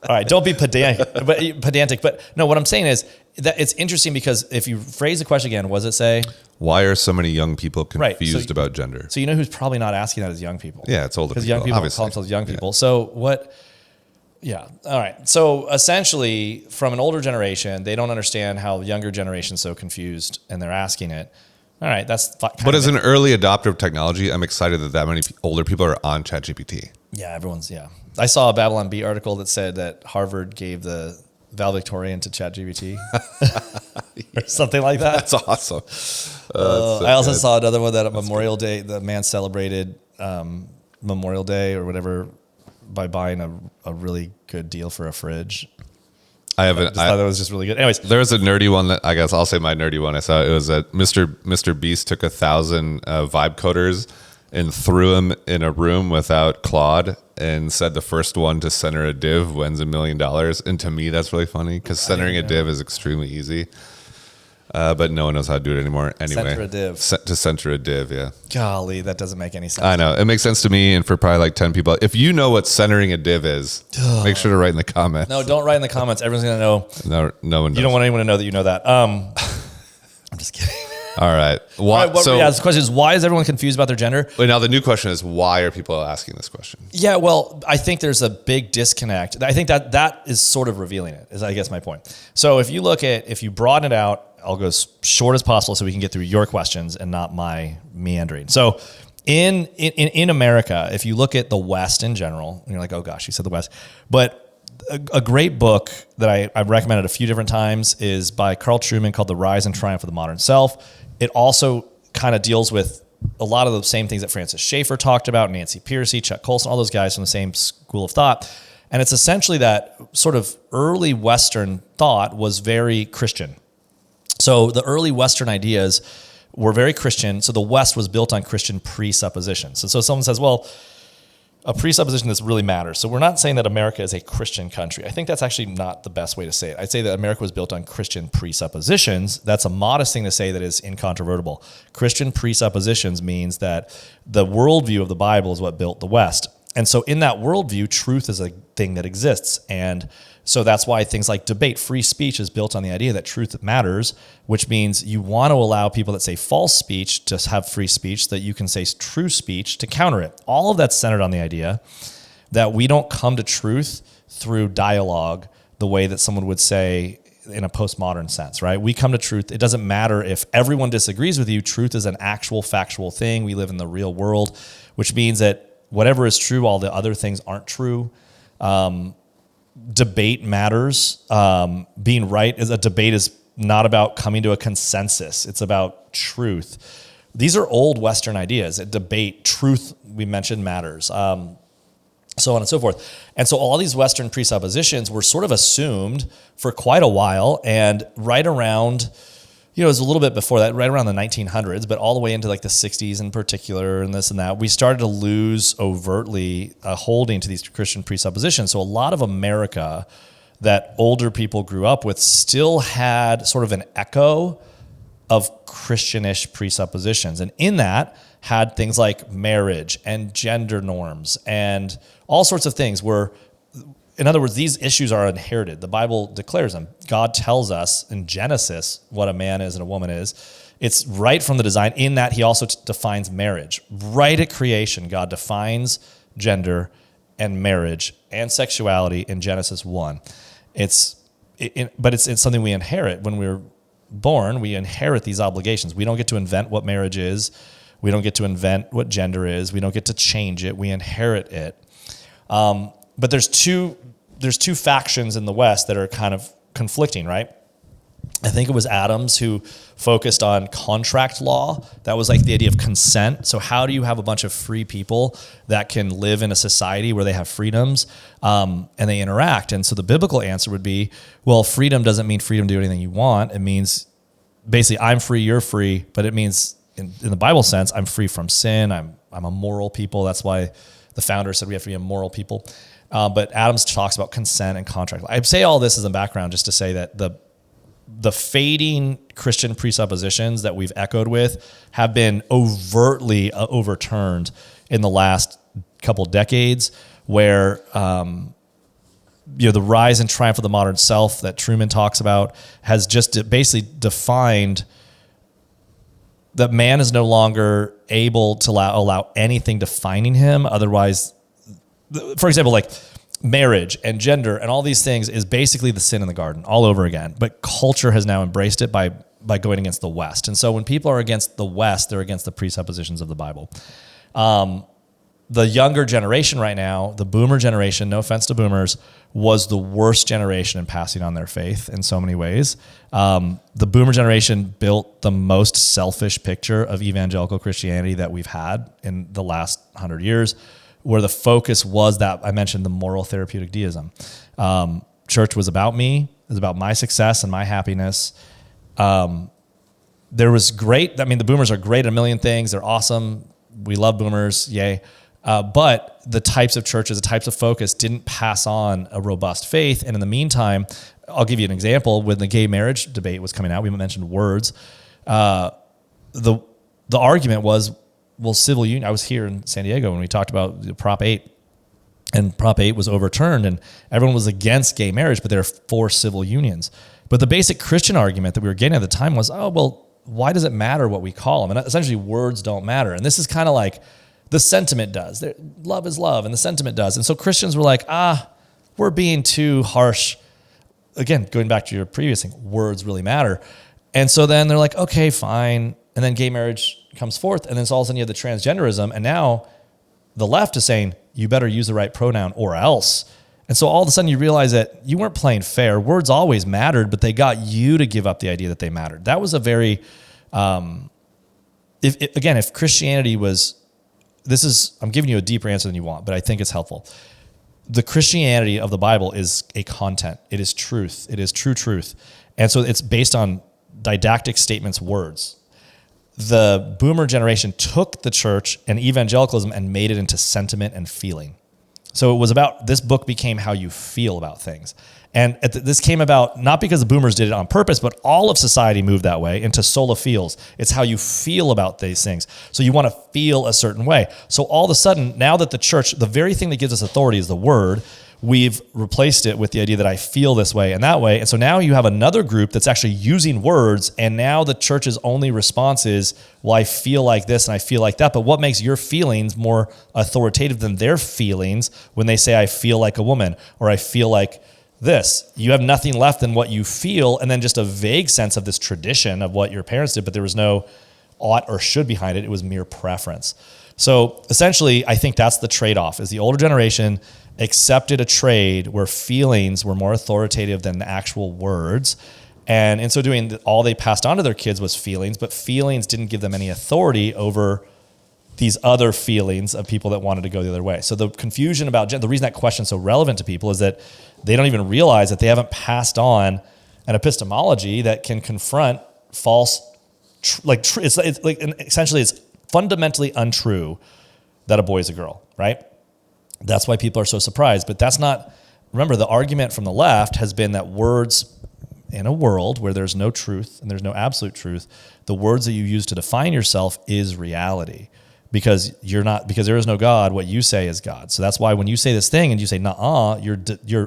All right, don't be pedantic. But no, what I'm saying is that it's interesting because if you phrase the question again, what does it say? Why are so many young people Right, confused about gender? So you know who's probably not asking that is young people. Yeah, it's older Because people. young people obviously. call themselves young people. So what? Yeah. All right. So essentially, from an older generation, they don't understand how the younger generation's so confused, and they're asking it. All right, that's. But as an early adopter of technology, I'm excited that many older people are on ChatGPT. Yeah, everyone's. Yeah, I saw a Babylon Bee article that said that Harvard gave the valedictorian to ChatGPT, or something like that. That's awesome. I also saw another one that at Memorial Day, the man celebrated Memorial Day or whatever by buying a really good deal for a fridge. I haven't. I thought that was just really good. Anyways, There's a nerdy one that I guess I'll say my nerdy one. I saw it was that Mr. Beast took 1,000 vibe coders and threw them in a room without Claude and said the first one to center a div wins $1 million. And to me, that's really funny because centering a div is extremely easy. But no one knows how to do it anymore. Anyway, Center a div. To center a div, yeah. Golly, that doesn't make any sense. I know. It makes sense to me and for probably like 10 people. If you know what centering a div is, make sure to write in the comments. No, don't write in the comments. Everyone's going to know. No one knows. You don't want anyone to know that you know that. I'm just kidding. All right. All right, the question is, why is everyone confused about their gender? Wait, now the new question is, why are people asking this question? Yeah, well, I think there's a big disconnect. I think that is sort of revealing it, is I guess my point. So if you broaden it out, I'll go as short as possible so we can get through your questions and not my meandering. So in America, if you look at the West in general, and you're like, oh gosh, you said the West. But a great book that I've recommended a few different times is by Carl Trueman called The Rise and Triumph of the Modern Self. It also kind of deals with a lot of the same things that Francis Schaeffer talked about, Nancy Pearcey, Chuck Colson, all those guys from the same school of thought. And it's essentially that sort of early Western thought was very Christian. So the early Western ideas were very Christian. So the West was built on Christian presuppositions. And so someone says, well, a presupposition that really matters. So we're not saying that America is a Christian country. I think that's actually not the best way to say it. I'd say that America was built on Christian presuppositions. That's a modest thing to say that is incontrovertible. Christian presuppositions means that the worldview of the Bible is what built the West. And so in that worldview, truth is a thing that exists. And so that's why things like debate, free speech is built on the idea that truth matters, which means you want to allow people that say false speech to have free speech, so that you can say true speech to counter it. All of that's centered on the idea that we don't come to truth through dialogue the way that someone would say in a postmodern sense, right? We come to truth. It doesn't matter if everyone disagrees with you. Truth is an actual factual thing. We live in the real world, which means that whatever is true, all the other things aren't true. Debate matters. Being right is a debate is not about coming to a consensus. It's about truth. These are old Western ideas. A debate, truth, we mentioned, matters. So on and so forth. And so all these Western presuppositions were sort of assumed for quite a while, and right around, it was a little bit before that, right around the 1900s, but all the way into like the 60s in particular, and this and that, we started to lose overtly a holding to these Christian presuppositions. So a lot of America that older people grew up with still had sort of an echo of Christianish presuppositions. And in that had things like marriage and gender norms and all sorts of things where, in other words, these issues are inherited. The Bible declares them. God tells us in Genesis what a man is and a woman is. It's right from the design in that he also defines marriage. Right at creation, God defines gender and marriage and sexuality in Genesis 1. But it's something we inherit. When we're born, we inherit these obligations. We don't get to invent what marriage is. We don't get to invent what gender is. We don't get to change it. We inherit it. But there's two factions in the West that are kind of conflicting, right? I think it was Adams who focused on contract law. That was like the idea of consent. So how do you have a bunch of free people that can live in a society where they have freedoms and they interact? And so the biblical answer would be, well, freedom doesn't mean freedom to do anything you want. It means basically I'm free, you're free, but it means in the Bible sense, I'm free from sin. I'm a moral people. That's why the founder said we have to be a moral people. But Adams talks about consent and contract. I say all this as a background just to say that the fading Christian presuppositions that we've echoed with have been overtly overturned in the last couple decades, where the rise and triumph of the modern self that Truman talks about has just basically defined that man is no longer able to allow anything defining him. Otherwise, for example, like marriage and gender and all these things is basically the sin in the garden all over again. But culture has now embraced it by going against the West. And so when people are against the West, they're against the presuppositions of the Bible. The younger generation right now, the boomer generation, no offense to boomers, was the worst generation in passing on their faith in so many ways. The boomer generation built the most selfish picture of evangelical Christianity that we've had in the last 100 years, where the focus was that I mentioned the moral therapeutic deism. Church was about me. It was about my success and my happiness. There was great. I mean, the boomers are great at a million things. They're awesome. We love boomers. Yay. But the types of churches, the types of focus didn't pass on a robust faith. And in the meantime, I'll give you an example. When the gay marriage debate was coming out, we mentioned words. The argument was, well, civil union. I was here in San Diego when we talked about Prop 8, and Prop 8 was overturned, and everyone was against gay marriage, but there are for civil unions. But the basic Christian argument that we were getting at the time was, oh, well, why does it matter what we call them? And essentially, words don't matter. And this is kind of like the sentiment does. Love is love, and the sentiment does. And so Christians were like, we're being too harsh. Again, going back to your previous thing, words really matter. And so then they're like, okay, fine. And then gay marriage comes forth, and then all of a sudden you have the transgenderism, and now the left is saying, you better use the right pronoun or else. And so all of a sudden you realize that you weren't playing fair. Words always mattered, but they got you to give up the idea that they mattered. That was a very, if Christianity was, I'm giving you a deeper answer than you want, but I think it's helpful. The Christianity of the Bible is a content. It is truth. It is true truth. And so it's based on didactic statements, words. The boomer generation took the church and evangelicalism and made it into sentiment and feeling. So it was about, this book became how you feel about things. And this came about not because the boomers did it on purpose, but all of society moved that way into sola feels. It's how you feel about these things. So you want to feel a certain way. So all of a sudden, now that the church, the very thing that gives us authority is the word, we've replaced it with the idea that I feel this way and that way. And so now you have another group that's actually using words, and now the church's only response is, well, I feel like this and I feel like that. But what makes your feelings more authoritative than their feelings when they say, I feel like a woman, or I feel like this? You have nothing left than what you feel, and then just a vague sense of this tradition of what your parents did, but there was no ought or should behind it. It was mere preference. So essentially, I think that's the trade-off, is the older generation accepted a trade where feelings were more authoritative than the actual words. And in so doing, all they passed on to their kids was feelings, but feelings didn't give them any authority over these other feelings of people that wanted to go the other way. So the confusion about the reason that question's so relevant to people is that they don't even realize that they haven't passed on an epistemology that can confront false, essentially it's fundamentally untrue that a boy is a girl, right? That's why people are so surprised. But that's not, remember, the argument from the left has been that words in a world where there's no truth and there's no absolute truth, the words that you use to define yourself is reality. Because there is no God, what you say is God. So that's why when you say this thing and you say, nah, you're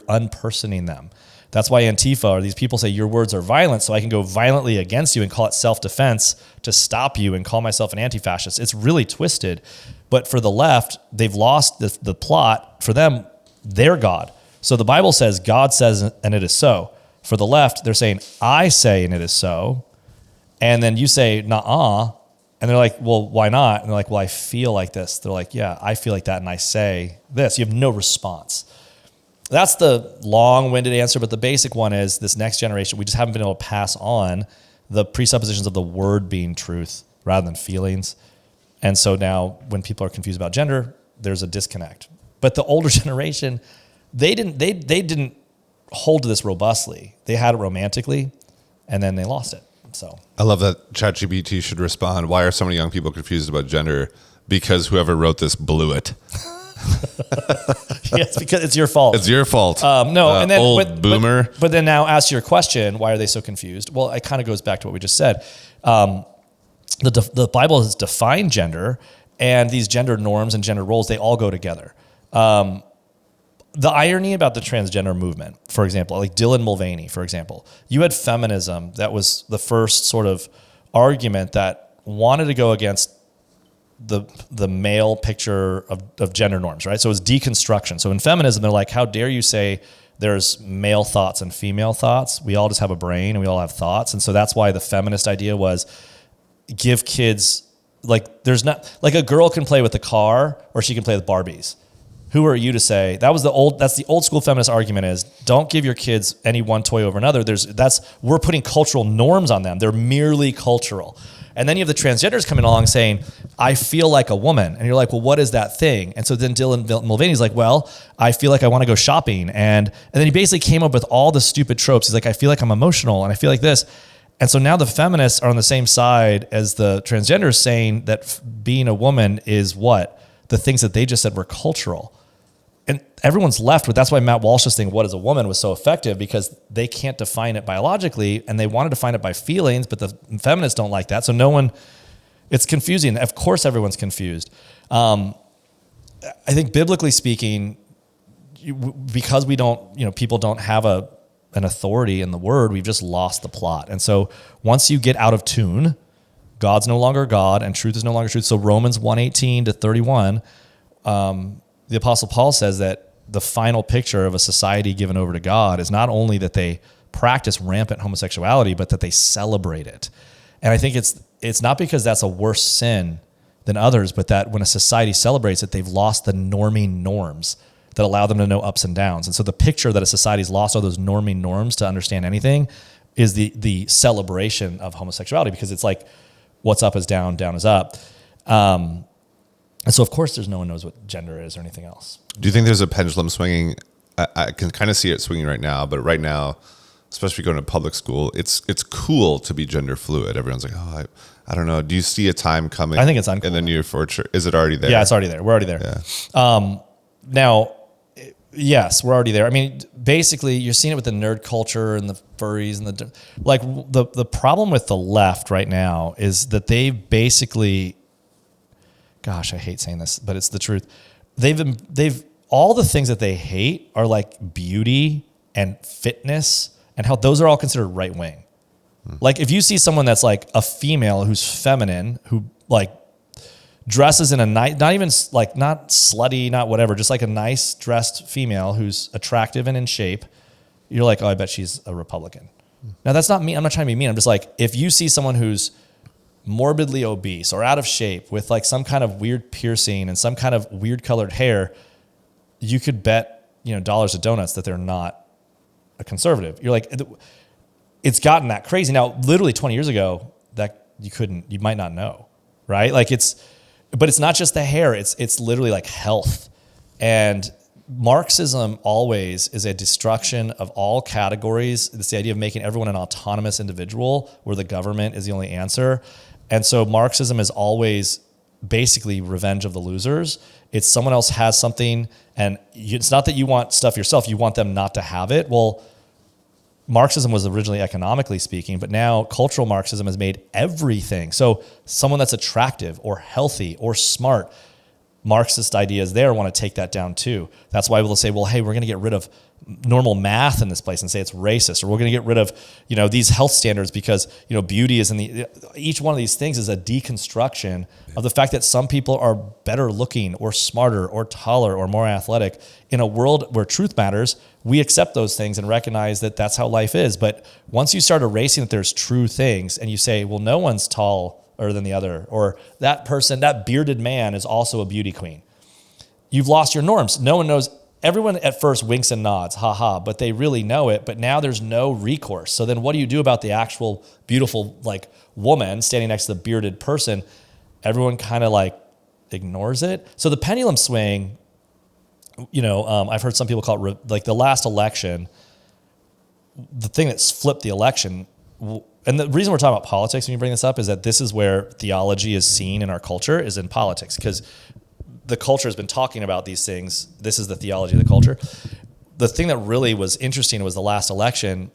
unpersoning them. That's why Antifa or these people say your words are violent, so I can go violently against you and call it self-defense to stop you and call myself an anti-fascist. It's really twisted. But for the left, they've lost the plot. For them, they're God. So the Bible says, God says, and it is so. For the left, they're saying, I say, and it is so. And then you say, nah, and they're like, well, why not? And they're like, well, I feel like this. They're like, yeah, I feel like that, and I say this. You have no response. That's the long-winded answer, but the basic one is this next generation, we just haven't been able to pass on the presuppositions of the word being truth rather than feelings. And so now when people are confused about gender, there's a disconnect. But the older generation, they didn't hold to this robustly. They had it romantically, and then they lost it. So I love that ChatGPT should respond, why are so many young people confused about gender? Because whoever wrote this blew it. Yes, because it's your fault. It's your fault. And then old boomer. But then now ask your question, why are they so confused? Well, it kind of goes back to what we just said. The Bible has defined gender, and these gender norms and gender roles, they all go together. The irony about the transgender movement, for example, like Dylan Mulvaney, for example, you had feminism that was the first sort of argument that wanted to go against the male picture of gender norms, right? So it was deconstruction. So in feminism, they're like, how dare you say there's male thoughts and female thoughts? We all just have a brain and we all have thoughts. And so that's why the feminist idea was give kids, like, there's not, like, a girl can play with a car or she can play with Barbies. Who are you to say? That's the old school feminist argument is, don't give your kids any one toy over another. We're putting cultural norms on them. They're merely cultural. And then you have the transgenders coming along saying, I feel like a woman. And you're like, well, what is that thing? And so then Dylan Mulvaney's like, well, I feel like I want to go shopping. And then he basically came up with all the stupid tropes. He's like, I feel like I'm emotional and I feel like this. And so now the feminists are on the same side as the transgenders, saying that being a woman is what? The things that they just said were cultural. And everyone's left with, that's why Matt Walsh's thing, what is a woman, was so effective, because they can't define it biologically and they want to define it by feelings, but the feminists don't like that. So it's confusing. Of course, everyone's confused. I think biblically speaking, because we don't, people don't have an authority in the word, we've just lost the plot. And so once you get out of tune, God's no longer God and truth is no longer truth. So Romans 1:18 to 31, the Apostle Paul says that the final picture of a society given over to God is not only that they practice rampant homosexuality, but that they celebrate it. And I think it's not because that's a worse sin than others, but that when a society celebrates it, they've lost the norming norms that allow them to know ups and downs. And so the picture that a society's lost all those norming norms to understand anything is the celebration of homosexuality, because it's like, what's up is down, down is up. And so, of course, no one knows what gender is or anything else. Do you think there's a pendulum swinging? I can kind of see it swinging right now, but right now, especially going to public school, it's cool to be gender fluid. Everyone's like, oh, I don't know. Do you see a time coming? I think it's uncool. In the near future. Is it already there? Yeah, it's already there. We're already there. Yeah. Now, Yes, we're already there. I mean, basically, you're seeing it with the nerd culture and the furries and the problem with the left right now is that they've basically, gosh, I hate saying this, but it's the truth. They've all the things that they hate are like beauty and fitness and how those are all considered right wing. Like if you see someone that's like a female who's feminine, who like dresses in a nice, not even like not slutty, not whatever, just like a nice dressed female who's attractive and in shape, you're like, oh, I bet she's a Republican. Now that's not me. I'm not trying to be mean. I'm just like, if you see someone who's morbidly obese or out of shape with like some kind of weird piercing and some kind of weird colored hair, you could bet, dollars to donuts that they're not a conservative. You're like, it's gotten that crazy. Now, literally 20 years ago, that you might not know, right? Like but it's not just the hair. It's literally like health. And Marxism always is a destruction of all categories. It's the idea of making everyone an autonomous individual where the government is the only answer. And so Marxism is always basically revenge of the losers. It's someone else has something, and it's not that you want stuff yourself, you want them not to have it. Well, Marxism was originally economically speaking, but now cultural Marxism has made everything. So someone that's attractive or healthy or smart, Marxist ideas there want to take that down too. That's why we'll say, well, hey, we're going to get rid of normal math in this place and say it's racist, or we're going to get rid of, these health standards because, beauty is each one of these things is a deconstruction of the fact that some people are better looking or smarter or taller or more athletic. In a world where truth matters, we accept those things and recognize that that's how life is. But once you start erasing that there's true things and you say, well, no one's taller than the other, or that person, that bearded man is also a beauty queen, you've lost your norms. No one knows. Everyone at first winks and nods, but they really know it. But now there's no recourse. So then what do you do about the actual beautiful like woman standing next to the bearded person? Everyone kind of like ignores it. So the pendulum swing, I've heard some people call it like the last election, the thing that's flipped the election. And the reason we're talking about politics when you bring this up is that this is where theology is seen in our culture, is in politics, because the culture has been talking about these things. This is the theology of the culture. The thing that really was interesting was the last election,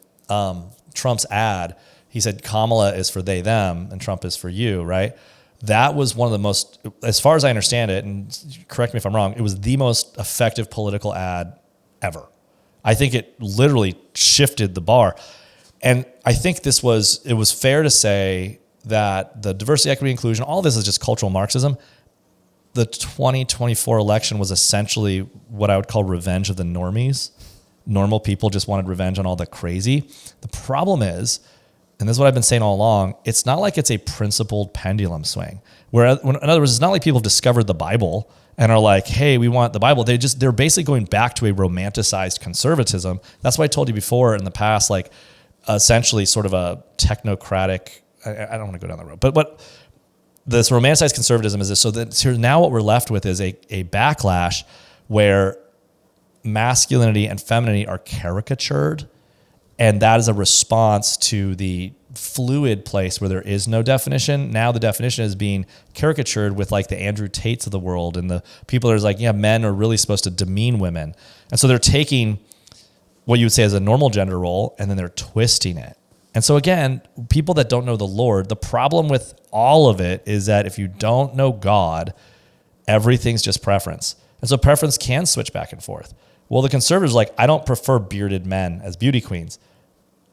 Trump's ad. He said Kamala is for they, them, and Trump is for you, right? That was one of the most, as far as I understand it, and correct me if I'm wrong, it was the most effective political ad ever. I think it literally shifted the bar. And I think it was fair to say that the diversity, equity, inclusion, all this is just cultural Marxism. The 2024 election was essentially what I would call revenge of the normies. Normal people just wanted revenge on all the crazy. The problem is, and this is what I've been saying all along, it's not like it's a principled pendulum swing. In other words, it's not like people have discovered the Bible and are like, hey, we want the Bible. They're basically going back to a romanticized conservatism. That's why I told you before in the past, like essentially sort of a technocratic, I don't want to go down the road, but what this romanticized conservatism is this. So now what we're left with is a backlash where masculinity and femininity are caricatured. And that is a response to the fluid place where there is no definition. Now the definition is being caricatured with like the Andrew Tates of the world and the people that are like, yeah, men are really supposed to demean women. And so they're taking what you would say is a normal gender role and then they're twisting it. And so again, people that don't know the Lord, the problem with all of it is that if you don't know God, everything's just preference. And so preference can switch back and forth. Well, the conservatives are like, I don't prefer bearded men as beauty queens.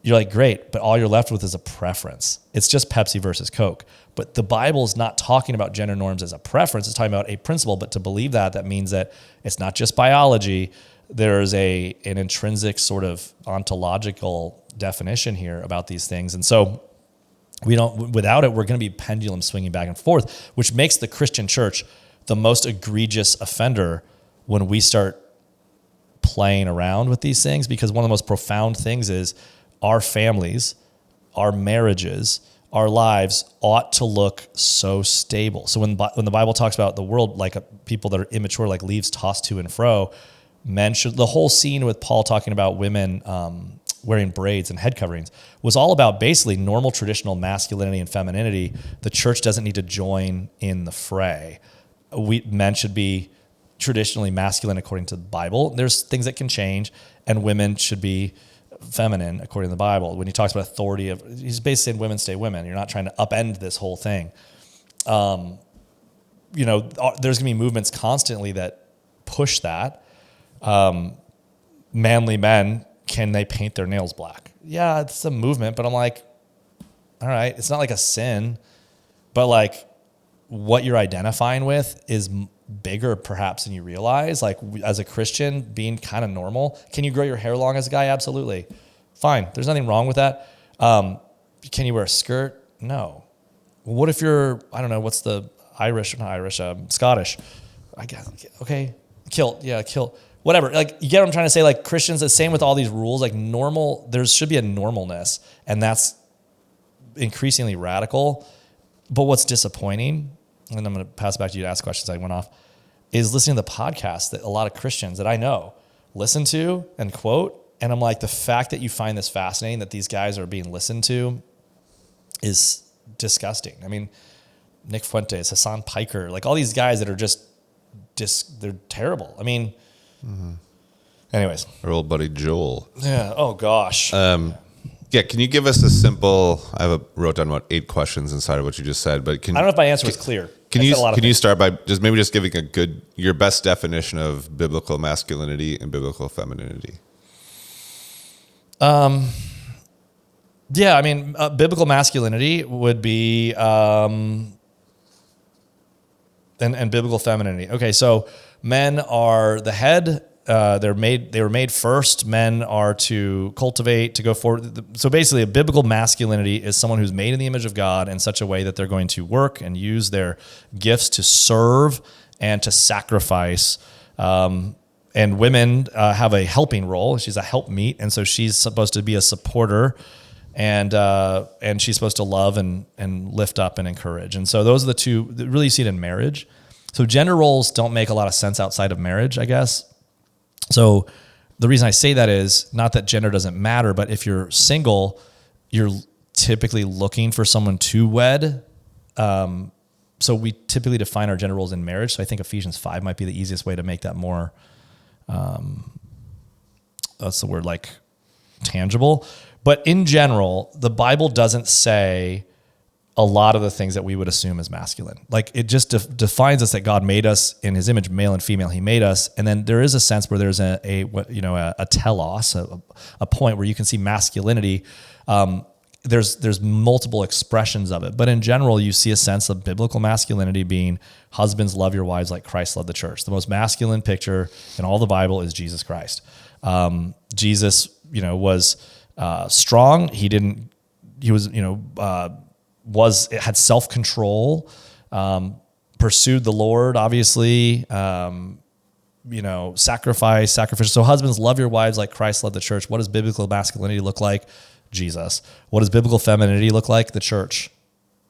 You're like, great, but all you're left with is a preference. It's just Pepsi versus Coke. But the Bible is not talking about gender norms as a preference. It's talking about a principle. But to believe that means that it's not just biology. There's an intrinsic sort of ontological definition here about these things. And so without it, we're going to be pendulum swinging back and forth, which makes the Christian church the most egregious offender when we start playing around with these things, because one of the most profound things is our families, our marriages, our lives ought to look so stable. So when the Bible talks about the world, like people that are immature, like leaves tossed to and fro, men should, the whole scene with Paul talking about women wearing braids and head coverings was all about basically normal traditional masculinity and femininity. The church doesn't need to join in the fray. Men should be traditionally masculine according to the Bible. There's things that can change, and women should be feminine according to the Bible. When he talks about authority, he's basically saying women stay women. You're not trying to upend this whole thing. You know, there's going to be movements constantly that push that. Manly men, can they paint their nails black? Yeah, it's a movement, but I'm like, all right, it's not like a sin, but like what you're identifying with is bigger perhaps than you realize. Like as a Christian, being kind of normal. Can you grow your hair long as a guy? Absolutely. Fine. There's nothing wrong with that. Can you wear a skirt? No. What if you're, I don't know, what's the Scottish? I guess, okay. Kilt. Yeah, kilt. Whatever. Like, you get what I'm trying to say? Like Christians, the same with all these rules, like there should be a normalness, and that's increasingly radical. But what's disappointing, and I'm going to pass it back to you to ask questions. I went off, is listening to the podcast that a lot of Christians that I know listen to and quote. And I'm like, the fact that you find this fascinating, that these guys are being listened to, is disgusting. I mean, Nick Fuentes, Hassan Piker, like all these guys that are just they're terrible. I mean, anyways. Our old buddy Joel. Yeah. Oh gosh. Yeah, can you give us a simple? Wrote down about 8 questions inside of what you just said, but I don't know if my answer was clear. Can you start by maybe just giving your best definition of biblical masculinity and biblical femininity? Yeah, I mean, biblical masculinity would be, and biblical femininity. Okay, so men are the head. They were made first. Men are to cultivate, to go forward. So basically, a biblical masculinity is someone who's made in the image of God in such a way that they're going to work and use their gifts to serve and to sacrifice. And women have a helping role. She's a helpmeet, and so she's supposed to be a supporter, and she's supposed to love and lift up and encourage. And so those are the two. Really, you see it in marriage. So gender roles don't make a lot of sense outside of marriage, I guess. So the reason I say that is not that gender doesn't matter, but if you're single, you're typically looking for someone to wed. So we typically define our gender roles in marriage. So I think Ephesians 5 might be the easiest way to make that more, that's the word, like tangible. But in general, the Bible doesn't say a lot of the things that we would assume as masculine. Like it just defines us that God made us in his image, male and female, he made us. And then there is a sense where there's a telos, a point where you can see masculinity. There's multiple expressions of it, but in general, you see a sense of biblical masculinity being husbands, love your wives like Christ loved the church. The most masculine picture in all the Bible is Jesus Christ. Jesus, was strong. Had self-control, pursued the Lord, obviously, sacrificial. So husbands, love your wives like Christ loved the church. What does biblical masculinity look like? Jesus. What does biblical femininity look like? The church.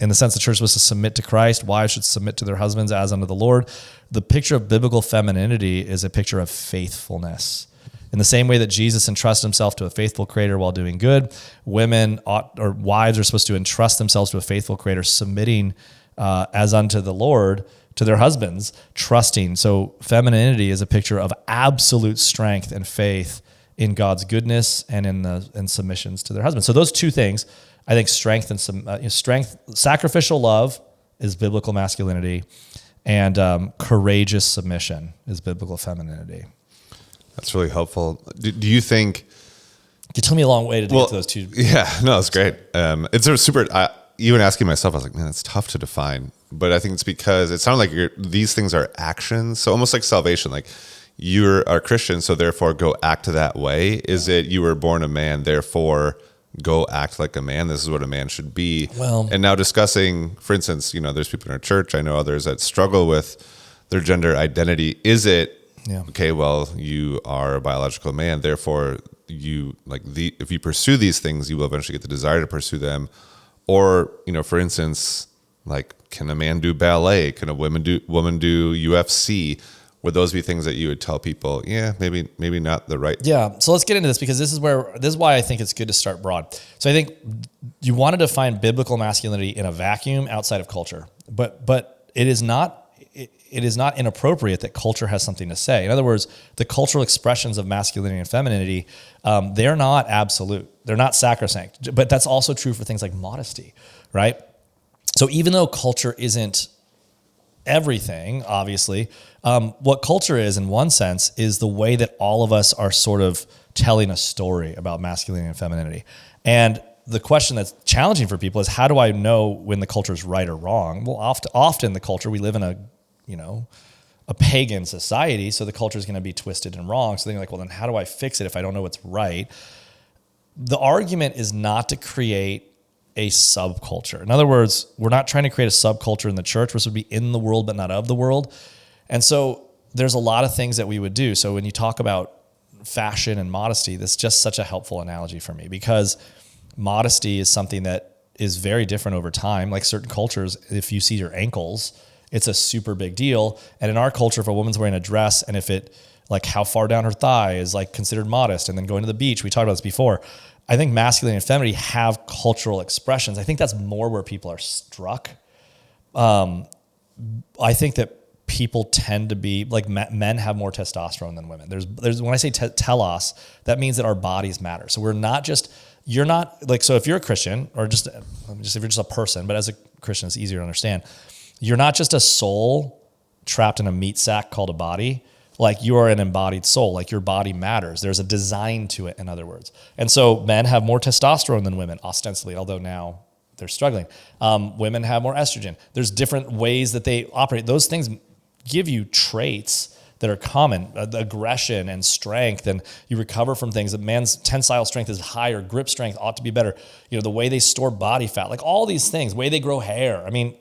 In the sense the church is supposed to submit to Christ, wives should submit to their husbands as unto the Lord. The picture of biblical femininity is a picture of faithfulness. In the same way that Jesus entrusts himself to a faithful creator while doing good, wives are supposed to entrust themselves to a faithful creator, submitting as unto the Lord to their husbands, trusting. So femininity is a picture of absolute strength and faith in God's goodness and in submissions to their husbands. So those two things, I think, strength, sacrificial love is biblical masculinity, and courageous submission is biblical femininity. That's really helpful. Do you think it took me a long way to get to those two? Yeah, no, it's great. It's sort of super. Even asking myself, I was like, man, it's tough to define. But I think it's because it sounded like these things are actions. So almost like salvation, like you are Christian, so therefore go act that way. Is it you were born a man, therefore go act like a man? This is what a man should be. Well, and now discussing, for instance, there's people in our church, I know others that struggle with their gender identity. Is it, okay, well, you are a biological man, therefore if you pursue these things, you will eventually get the desire to pursue them. Or, for instance, like, can a man do ballet? Can a woman do UFC? Would those be things that you would tell people? Yeah, maybe not the right. Yeah. So let's get into this, because this is why I think it's good to start broad. So I think you want to define biblical masculinity in a vacuum outside of culture, but it is not it is not inappropriate that culture has something to say. In other words, the cultural expressions of masculinity and femininity, they're not absolute. They're not sacrosanct. But that's also true for things like modesty, right? So even though culture isn't everything, obviously, what culture is in one sense is the way that all of us are sort of telling a story about masculinity and femininity. And the question that's challenging for people is, how do I know when the culture is right or wrong? Well, often the culture, we live in a pagan society, so the culture is going to be twisted and wrong. So they're like, well, then how do I fix it if I don't know what's right? The argument is not to create a subculture. In other words, we're not trying to create a subculture in the church. We're supposed to be in the world, but not of the world. And so there's a lot of things that we would do. So when you talk about fashion and modesty, that's just such a helpful analogy for me, because modesty is something that is very different over time. Like certain cultures, if you see your ankles, it's a super big deal. And in our culture, if a woman's wearing a dress and if it, like how far down her thigh is like considered modest, and then going to the beach, we talked about this before. I think masculinity and femininity have cultural expressions. I think that's more where people are struck. I think that people tend to be like, men have more testosterone than women. There's when I say telos, that means that our bodies matter. So we're not just, you're not like, so if you're a Christian or if you're just a person, but as a Christian, it's easier to understand. You're not just a soul trapped in a meat sack called a body. Like you are an embodied soul, like your body matters. There's a design to it, in other words. And so men have more testosterone than women, ostensibly, although now they're struggling. Women have more estrogen. There's different ways that they operate. Those things give you traits that are common, aggression and strength, and you recover from things. A man's tensile strength is higher, grip strength ought to be better. The way they store body fat, like all these things, way they grow hair. I mean,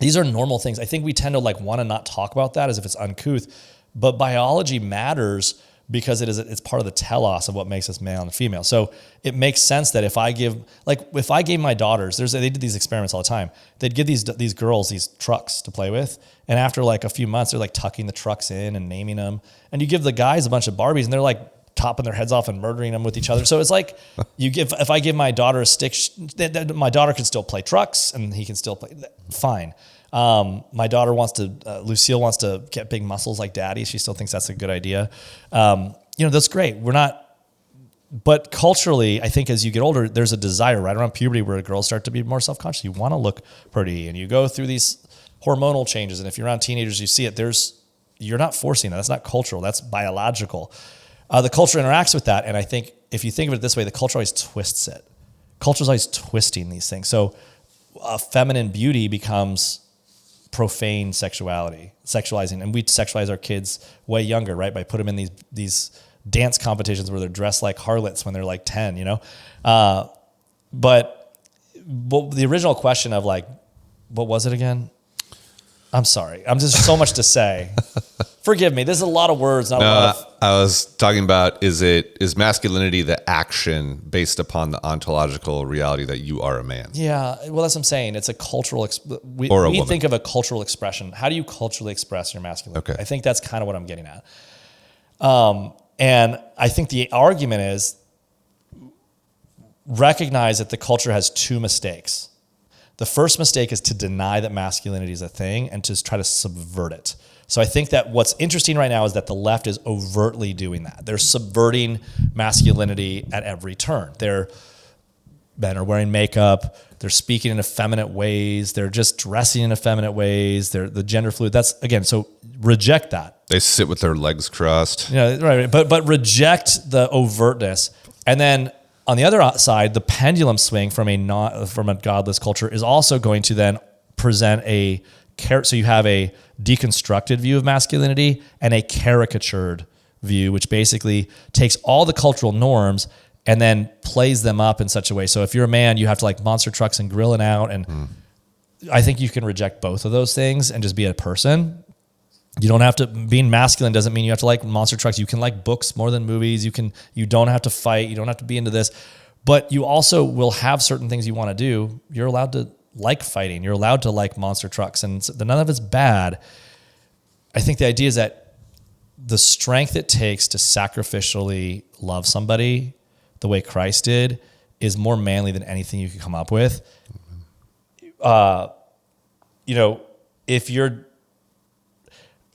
these are normal things. I think we tend to like want to not talk about that as if it's uncouth, but biology matters because it's part of the telos of what makes us male and female. So it makes sense that if I gave my daughters, they did these experiments all the time. They'd give these girls these trucks to play with, and after like a few months, they're like tucking the trucks in and naming them. And you give the guys a bunch of Barbies, and they're like topping their heads off and murdering them with each other. So it's like if I give my daughter a stick, my daughter can still play trucks, and he can still play. Fine. My daughter Lucille wants to get big muscles like daddy. She still thinks that's a good idea. That's great. But culturally, I think as you get older, there's a desire right around puberty where girls start to be more self-conscious. You want to look pretty, and you go through these hormonal changes. And if you're around teenagers, you see it. You're not forcing that. That's not cultural. That's biological. The culture interacts with that. And I think if you think of it this way, the culture always twists it. Culture's always twisting these things. So feminine beauty becomes profane sexualizing, and we sexualize our kids way younger, right? By putting them in these dance competitions where they're dressed like harlots when they're like 10, But the original question of like, what was it again? I'm sorry. I'm just so much to say. Forgive me. There's a lot of words. Not a lot of. I was talking about, is masculinity the action based upon the ontological reality that you are a man? Yeah. Well, that's what I'm saying. It's a cultural, we think of a cultural expression. How do you culturally express your masculinity? Okay. I think that's kind of what I'm getting at. And I think the argument is recognize that the culture has two mistakes. The first mistake is to deny that masculinity is a thing and to try to subvert it. So I think that what's interesting right now is that the left is overtly doing that. They're subverting masculinity at every turn. Men are wearing makeup. They're speaking in effeminate ways. They're just dressing in effeminate ways. They're the gender fluid. That's, again, so reject that. They sit with their legs crossed. Right. But reject the overtness. And then on the other side, the pendulum swing from a godless culture is also going to then present so you have a deconstructed view of masculinity and a caricatured view, which basically takes all the cultural norms and then plays them up in such a way. So if you're a man, you have to like monster trucks and grilling out. And I think you can reject both of those things and just be a person. You don't have to, being masculine doesn't mean you have to like monster trucks. You can like books more than movies. You don't have to fight. You don't have to be into this, but you also will have certain things you want to do. You're allowed to like fighting. You're allowed to like monster trucks, and none of it's bad. I think the idea is that the strength it takes to sacrificially love somebody the way Christ did is more manly than anything you can come up with. If you're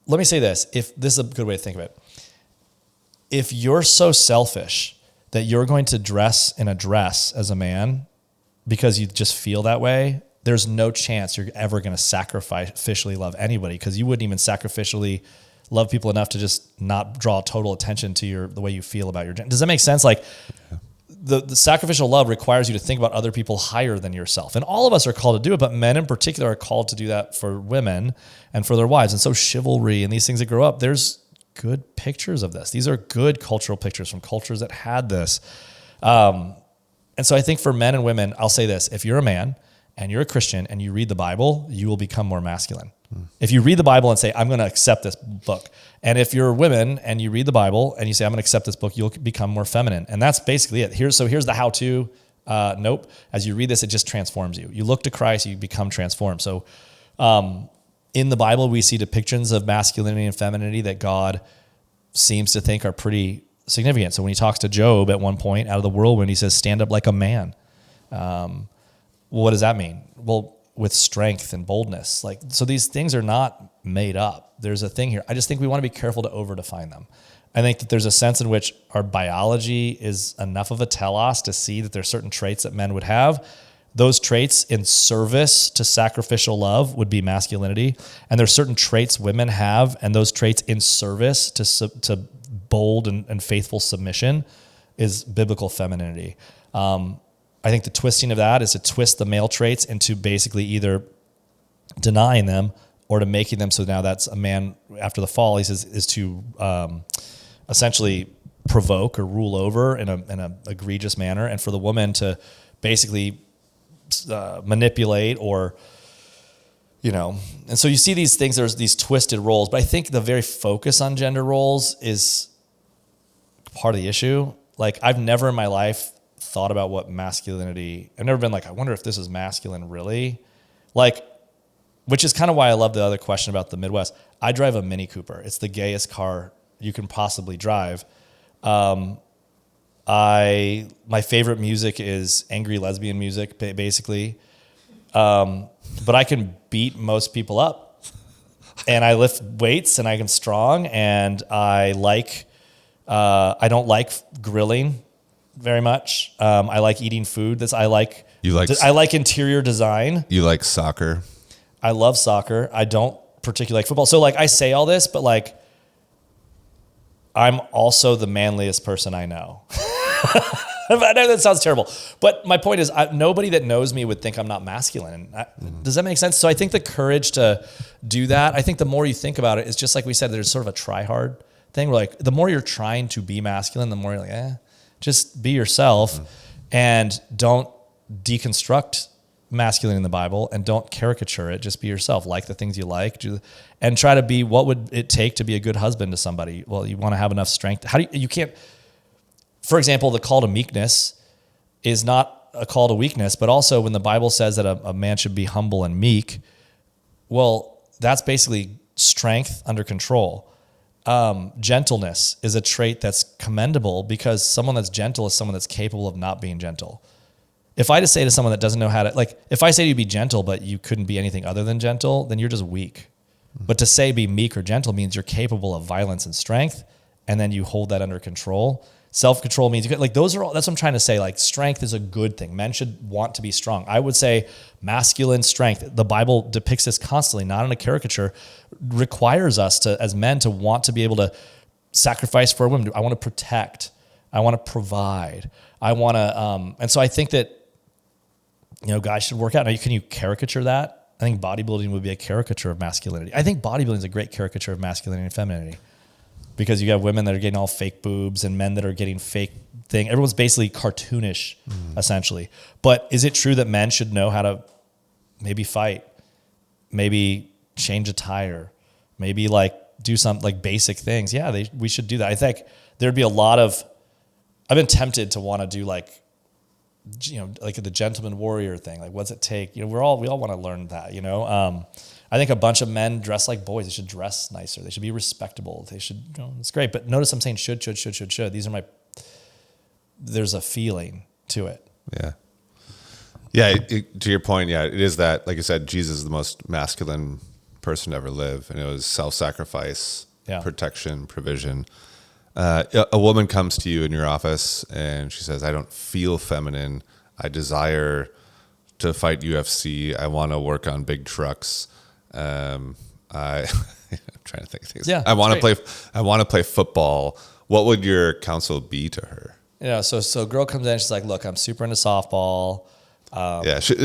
let me say this. If this is a good way to think of it. If you're so selfish that you're going to dress in a dress as a man because you just feel that way, there's no chance you're ever going to sacrificially love anybody, because you wouldn't even sacrificially love people enough to just not draw total attention to the way you feel about your gender. Does that make sense? Like the sacrificial love requires you to think about other people higher than yourself. And all of us are called to do it, but men in particular are called to do that for women and for their wives. And so chivalry and these things that grow up, there's good pictures of this. These are good cultural pictures from cultures that had this. And so I think for men and women, I'll say this: if you're a man and you're a Christian and you read the Bible, you will become more masculine. If you read the Bible and say, I'm going to accept this book. And if you're women and you read the Bible and you say, I'm going to accept this book, you'll become more feminine. And that's basically it. Here's the how-to. Nope. As you read this, it just transforms you. You look to Christ, you become transformed. So in the Bible, we see depictions of masculinity and femininity that God seems to think are pretty significant. So when he talks to Job at one point out of the whirlwind, he says, stand up like a man. Well, what does that mean? Well, with strength and boldness. So these things are not made up. There's a thing here. I just think we want to be careful to over-define them. I think that there's a sense in which our biology is enough of a telos to see that there's certain traits that men would have. Those traits in service to sacrificial love would be masculinity. And there's certain traits women have, and those traits in service to bold and faithful submission is biblical femininity. I think the twisting of that is to twist the male traits into basically either denying them or to making them so now that's a man after the fall, he says, is to essentially provoke or rule over in a egregious manner, and for the woman to basically manipulate or, and so you see these things, there's these twisted roles, but I think the very focus on gender roles is part of the issue. Like, I've never in my life thought about what masculinity, I've never been like, I wonder if this is masculine really, which is kind of why I love the other question about the Midwest. I drive a Mini Cooper. It's the gayest car you can possibly drive. My favorite music is angry lesbian music, basically. But I can beat most people up, and I lift weights, and I'm strong, and I don't like grilling very much. I like eating food. I like interior design. You like soccer? I love soccer. I don't particularly like football. So I say all this, but I'm also the manliest person I know. I know that sounds terrible, but my point is nobody that knows me would think I'm not masculine. Does that make sense? So I think the courage to do that, I think the more you think about it, it's just like we said, there's sort of a try hard thing where the more you're trying to be masculine, the more you're just be yourself and don't deconstruct masculine in the Bible and don't caricature it. Just be yourself, like the things you like, and try to be, what would it take to be a good husband to somebody? Well, you want to have enough strength. You can't, for example, the call to meekness is not a call to weakness, but also when the Bible says that a man should be humble and meek, well, that's basically strength under control. Gentleness is a trait that's commendable because someone that's gentle is someone that's capable of not being gentle. If I just say to someone that doesn't know how to, if I say to you be gentle, but you couldn't be anything other than gentle, then you're just weak. But to say be meek or gentle means you're capable of violence and strength, and then you hold that under control. Self-control means that's what I'm trying to say. Strength is a good thing. Men should want to be strong. I would say masculine strength, the Bible depicts this constantly, not in a caricature, requires us to, as men, to want to be able to sacrifice for women. I want to protect. I want to provide. I want to, and so I think that, guys should work out. Now, can you caricature that? I think bodybuilding would be a caricature of masculinity. I think bodybuilding is a great caricature of masculinity and femininity. Because you have women that are getting all fake boobs and men that are getting fake thing. Everyone's basically cartoonish, essentially. But is it true that men should know how to maybe fight, maybe change a tire, maybe do some basic things? Yeah, we should do that. I think there'd be a lot of. I've been tempted to want to do the gentleman warrior thing. What's it take? We all want to learn that. I think a bunch of men dress like boys. They should dress nicer. They should be respectable. They should, it's great. But notice I'm saying should. These are there's a feeling to it. Yeah. Yeah. To your point, yeah, it is that, like I said, Jesus is the most masculine person to ever live, and it was self-sacrifice, protection, provision. A woman comes to you in your office and she says, I don't feel feminine. I desire to fight UFC. I want to work on big trucks. I'm trying to think of things. Yeah, I want to play football. What would your counsel be to her? So a girl comes in, she's like, look, I'm super into softball.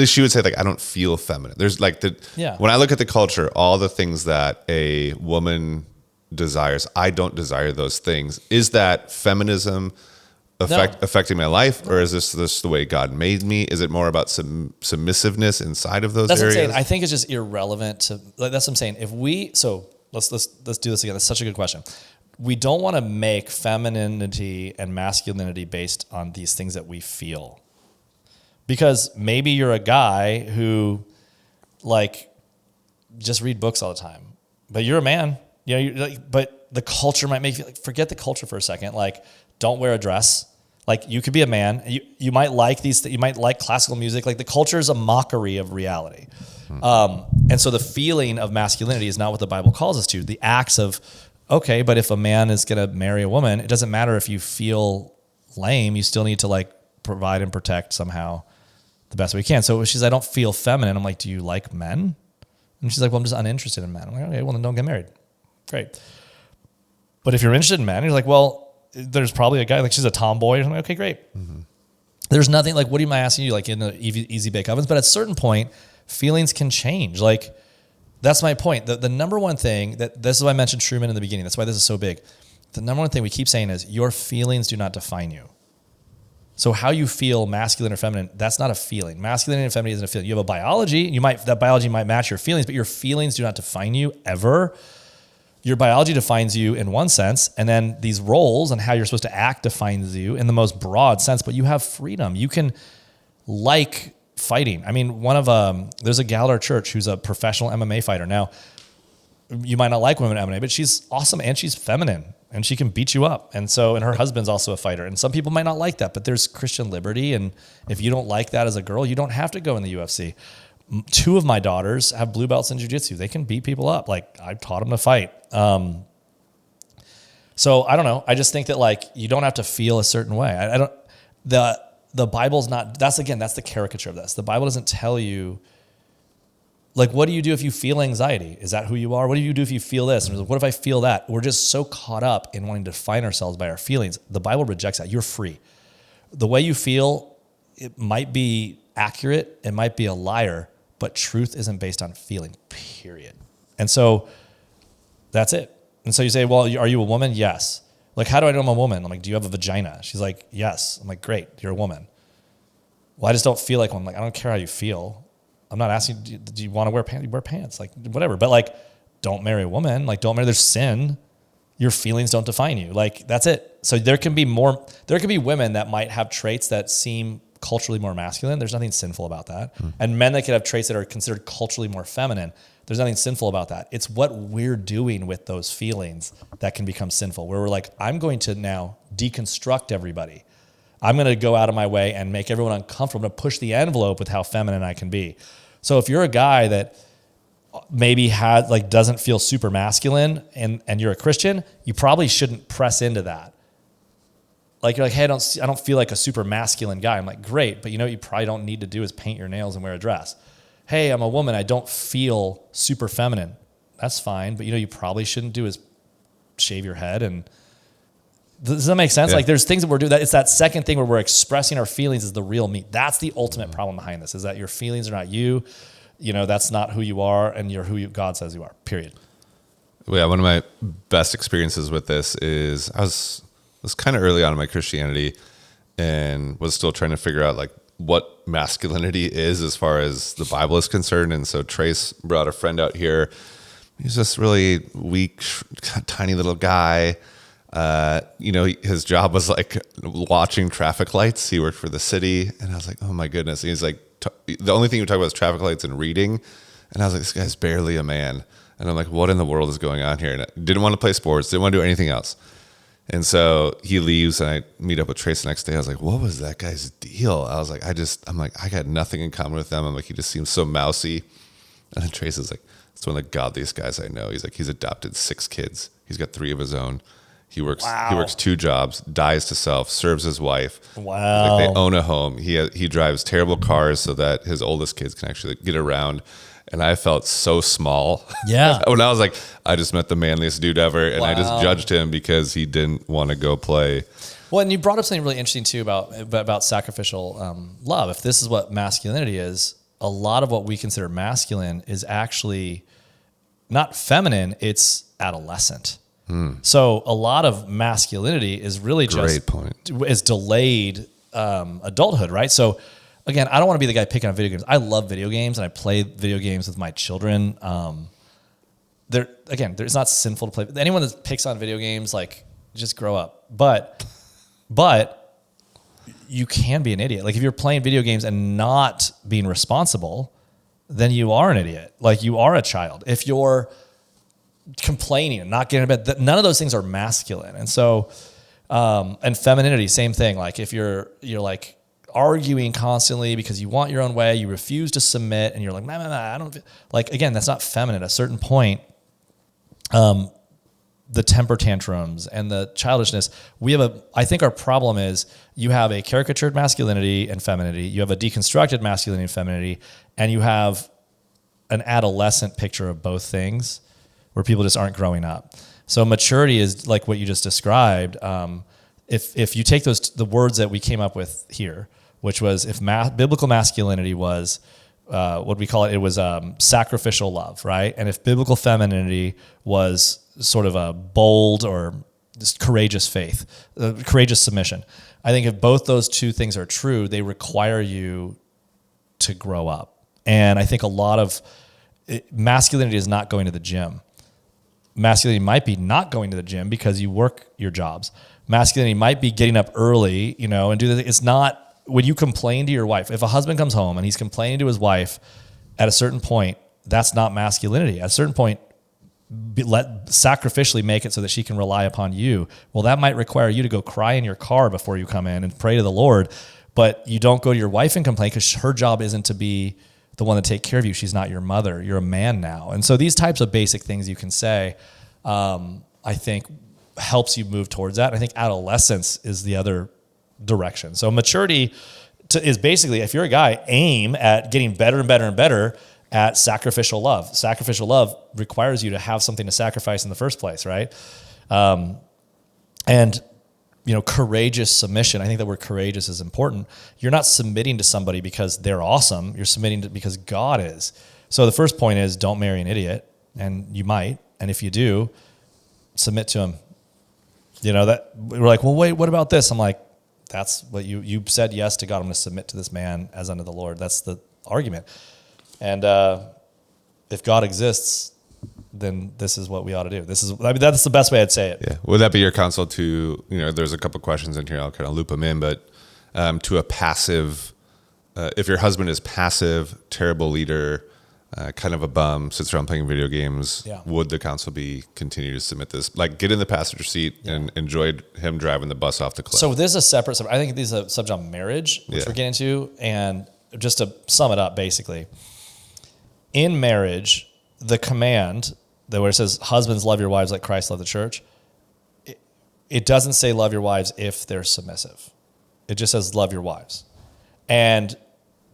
She would say, like, I don't feel feminine. There's like when I look at the culture, all the things that a woman desires, I don't desire those things. Is that feminism affecting my life, or is this the way God made me? Is it more about submissiveness inside of those areas? What I'm saying. I think it's just irrelevant to. Like, that's what I'm saying. Let's do this again. That's such a good question. We don't want to make femininity and masculinity based on these things that we feel, because maybe you're a guy who like just read books all the time, but you're a man. But the culture might make you like, forget the culture for a second. Like, don't wear a dress. Like, you could be a man. You might like you might like classical music. Like, the culture is a mockery of reality. And so the feeling of masculinity is not what the Bible calls us to. The acts of, okay, but if a man is going to marry a woman, it doesn't matter if you feel lame. You still need to like provide and protect somehow the best way you can. So she's, I don't feel feminine. I'm like, do you like men? And she's like, well, I'm just uninterested in men. I'm like, okay, well then don't get married. Great. But if you're interested in men, you're like, well, there's probably a guy, like she's a tomboy. I'm like, okay, great. Mm-hmm. There's nothing like, what am I asking you? Like in the easy bake ovens, but at a certain point, feelings can change. Like, that's my point. The number one thing this is why I mentioned Truman in the beginning. That's why this is so big. The number one thing we keep saying is your feelings do not define you. So how you feel masculine or feminine, that's not a feeling. Masculinity and femininity isn't a feeling. You have a biology. That biology might match your feelings, but your feelings do not define you ever. Your biology defines you in one sense, and then these roles and how you're supposed to act defines you in the most broad sense, but you have freedom. You can like fighting. I mean, there's a gal at our church who's a professional MMA fighter. Now, you might not like women in MMA, but she's awesome and she's feminine and she can beat you up. And her husband's also a fighter. And some people might not like that, but there's Christian liberty. And if you don't like that as a girl, you don't have to go in the UFC. 2 of my daughters have blue belts in jiu-jitsu. They can beat people up. Like, I taught them to fight. So I don't know. I just think that like, you don't have to feel a certain way. The Bible's not, that's the caricature of this. The Bible doesn't tell you, like, what do you do if you feel anxiety? Is that who you are? What do you do if you feel this? And what if I feel that? We're just so caught up in wanting to define ourselves by our feelings. The Bible rejects that. You're free. The way you feel, it might be accurate. It might be a liar, but truth isn't based on feeling, period. And so that's it. And so you say, well, are you a woman? Yes. Like, how do I know I'm a woman? I'm like, do you have a vagina? She's like, yes. I'm like, great, you're a woman. Well, I just don't feel like one. I'm like, I don't care how you feel. I'm not asking, do you want to wear pants? You wear pants, like whatever. But like, don't marry a woman. Like, don't marry, there's sin. Your feelings don't define you. Like, that's it. So there can be women that might have traits that seem culturally more masculine. There's nothing sinful about that. And men that could have traits that are considered culturally more feminine. There's nothing sinful about that. It's what we're doing with those feelings that can become sinful, where we're like, I'm going to now deconstruct everybody. I'm going to go out of my way and make everyone uncomfortable. I'm going to push the envelope with how feminine I can be. So if you're a guy that maybe doesn't feel super masculine and you're a Christian, you probably shouldn't press into that. Like, you're like, hey, I don't feel like a super masculine guy. I'm like, great, but you know what you probably don't need to do is paint your nails and wear a dress. Hey, I'm a woman. I don't feel super feminine. That's fine, but you probably shouldn't do is shave your head. And does that make sense? Yeah. Like, there's things that we're doing. It's that second thing where we're expressing our feelings is the real me. That's the ultimate problem behind this, is that your feelings are not you. That's not who you are, and you're who God says you are, period. Yeah, one of my best experiences with this is I was kind of early on in my Christianity and was still trying to figure out like what masculinity is as far as the Bible is concerned. And so Trace brought a friend out here. He's this really weak, tiny little guy. His job was like watching traffic lights. He worked for the city, and I was like, oh my goodness. And he's like, the only thing we talk about is traffic lights and reading. And I was like, this guy's barely a man. And I'm like, what in the world is going on here? And I didn't want to play sports, didn't want to do anything else. And so he leaves, and I meet up with Trace the next day. I was like, what was that guy's deal? I was like, I got nothing in common with them. I'm like, he just seems so mousy. And then Trace is like, It's one of the godliest guys I know. He's like, he's adopted 6 kids. He's got 3 of his own. He works 2 jobs, dies to self, serves his wife. Wow. Like, they own a home. He drives terrible cars so that his oldest kids can actually get around. And I felt so small. Yeah. When I was like, I just met the manliest dude ever, and I just judged him because he didn't want to go play. Well, and you brought up something really interesting too about sacrificial love. If this is what masculinity is, a lot of what we consider masculine is actually not feminine, it's adolescent. So a lot of masculinity is really is delayed adulthood, right? So again, I don't want to be the guy picking on video games. I love video games, and I play video games with my children. It's not sinful to play. Anyone that picks on video games, like, just grow up. But you can be an idiot. Like, if you're playing video games and not being responsible, then you are an idiot. Like, you are a child. If you're complaining and not getting to bed, none of those things are masculine. And so, and femininity, same thing. Like, if you're like arguing constantly because you want your own way, you refuse to submit, and you're like, nah, I don't, like, again, that's not feminine. At a certain point, the temper tantrums and the childishness, I think our problem is you have a caricatured masculinity and femininity, you have a deconstructed masculinity and femininity, and you have an adolescent picture of both things where people just aren't growing up. So maturity is like what you just described. If you take the words that we came up with here, which was if biblical masculinity was, what we call it, it was sacrificial love, right? And if biblical femininity was sort of a bold or just courageous faith, courageous submission. I think if both those two things are true, they require you to grow up. And I think a lot of masculinity is not going to the gym. Masculinity might be not going to the gym because you work your jobs. Masculinity might be getting up early, and do this. It's not when you complain to your wife. If a husband comes home and he's complaining to his wife, at a certain point, that's not masculinity. At a certain point, sacrificially make it so that she can rely upon you. Well, that might require you to go cry in your car before you come in and pray to the Lord, but you don't go to your wife and complain because her job isn't to be the one to take care of you. She's not your mother. You're a man now. And so these types of basic things you can say, I think helps you move towards that. I think adolescence is the other direction. So maturity is basically, if you're a guy, aim at getting better and better and better at sacrificial love. Sacrificial love requires you to have something to sacrifice in the first place, right? And courageous submission. I think that word courageous is important. You're not submitting to somebody because they're awesome. You're submitting because God is. So the first point is don't marry an idiot, and you might. And if you do, submit to him. That we're like, well, wait, what about this? I'm like, that's what you said yes to God. I'm going to submit to this man as unto the Lord. That's the argument. And if God exists, then this is what we ought to do. That's the best way I'd say it. Yeah. Would that be your counsel to, there's a couple questions in here, I'll kind of loop them in, but to a passive, if your husband is passive, terrible leader, kind of a bum, sits around playing video games, would the counsel be continue to submit this? Like, get in the passenger seat and enjoyed him driving the bus off the cliff. So this is a separate subject. I think this is a subject on marriage, which we're getting to. And just to sum it up, basically, in marriage, the command that where it says, husbands, love your wives like Christ loved the church, it doesn't say love your wives if they're submissive. It just says love your wives. And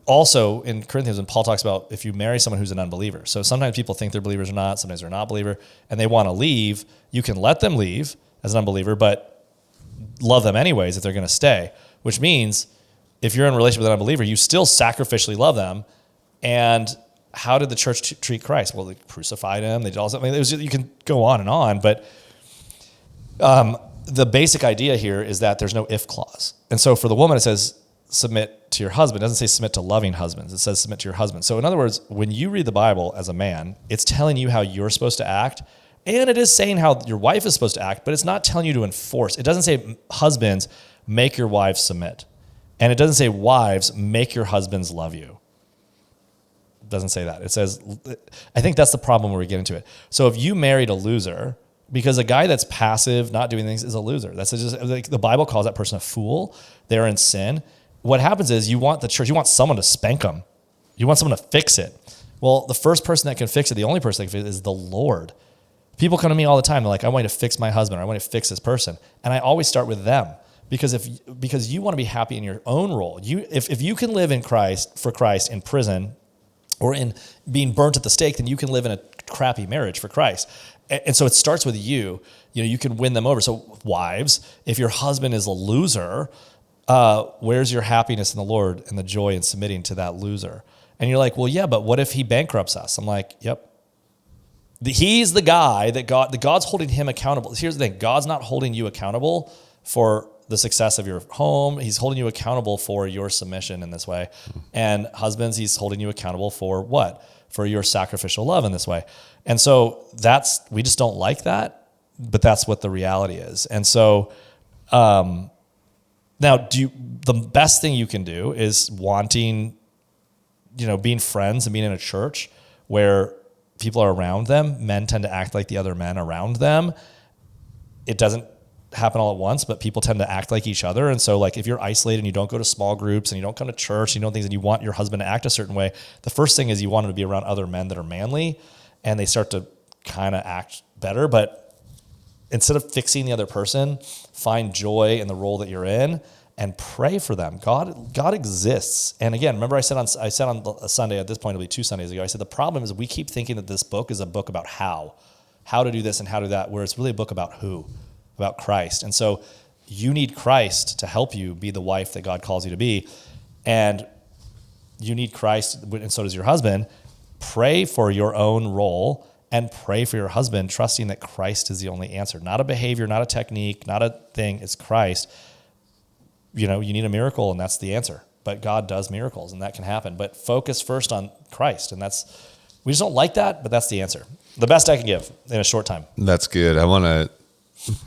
also in Corinthians, when Paul talks about if you marry someone who's an unbeliever. So sometimes people think they're believers or not, sometimes they're not believer, and they want to leave. You can let them leave as an unbeliever, but love them anyways if they're going to stay, which means if you're in a relationship with an unbeliever, you still sacrificially love them. And how did the church treat Christ? Well, they crucified him. They did all something. You can go on, but the basic idea here is that there's no if clause. And so for the woman, it says submit to your husband. It doesn't say submit to loving husbands. It says submit to your husband. So in other words, when you read the Bible as a man, it's telling you how you're supposed to act. And it is saying how your wife is supposed to act, but it's not telling you to enforce. It doesn't say husbands, make your wives submit. And it doesn't say wives, make your husbands love you. It doesn't say that. It says, I think that's the problem where we get into it. So if you married a loser, because a guy that's passive, not doing things, is a loser. That's just like the Bible calls that person a fool. They're in sin. What happens is you want the church, you want someone to spank them. You want someone to fix it. Well, the first person that can fix it, the only person that can fix it is the Lord. People come to me all the time. They're like, I want you to fix my husband, or I want to fix this person. And I always start with them because you want to be happy in your own role. If you can live in Christ, for Christ, in prison or in being burnt at the stake, then you can live in a crappy marriage for Christ. And so it starts with you. You can win them over. So wives, if your husband is a loser, where's your happiness in the Lord and the joy in submitting to that loser? And you're like, well, yeah, but what if he bankrupts us? I'm like, yep. He's the guy that God's holding him accountable. Here's the thing. God's not holding you accountable for the success of your home. He's holding you accountable for your submission in this way. And husbands, he's holding you accountable for what? For your sacrificial love in this way. And so we just don't like that, but that's what the reality is. And so, now the best thing you can do is wanting, being friends and being in a church where people are around them. Men tend to act like the other men around them. It doesn't happen all at once, but people tend to act like each other. And so like if you're isolated and you don't go to small groups and you don't come to church, things, and you want your husband to act a certain way, the first thing is you want him to be around other men that are manly, and they start to kind of act better. But instead of fixing the other person, find joy in the role that you're in and pray for them. God exists. And again, remember I said on a Sunday, at this point it'll be 2 Sundays ago, I said the problem is we keep thinking that this book is a book about how to do this and how to do that, where it's really a book about who, about Christ. And so you need Christ to help you be the wife that God calls you to be. And you need Christ, and so does your husband. Pray for your own role and pray for your husband, trusting that Christ is the only answer. Not a behavior, not a technique, not a thing, it's Christ. You need a miracle, and that's the answer. But God does miracles, and that can happen. But focus first on Christ, and we just don't like that, but that's the answer. The best I can give in a short time. That's good. I want to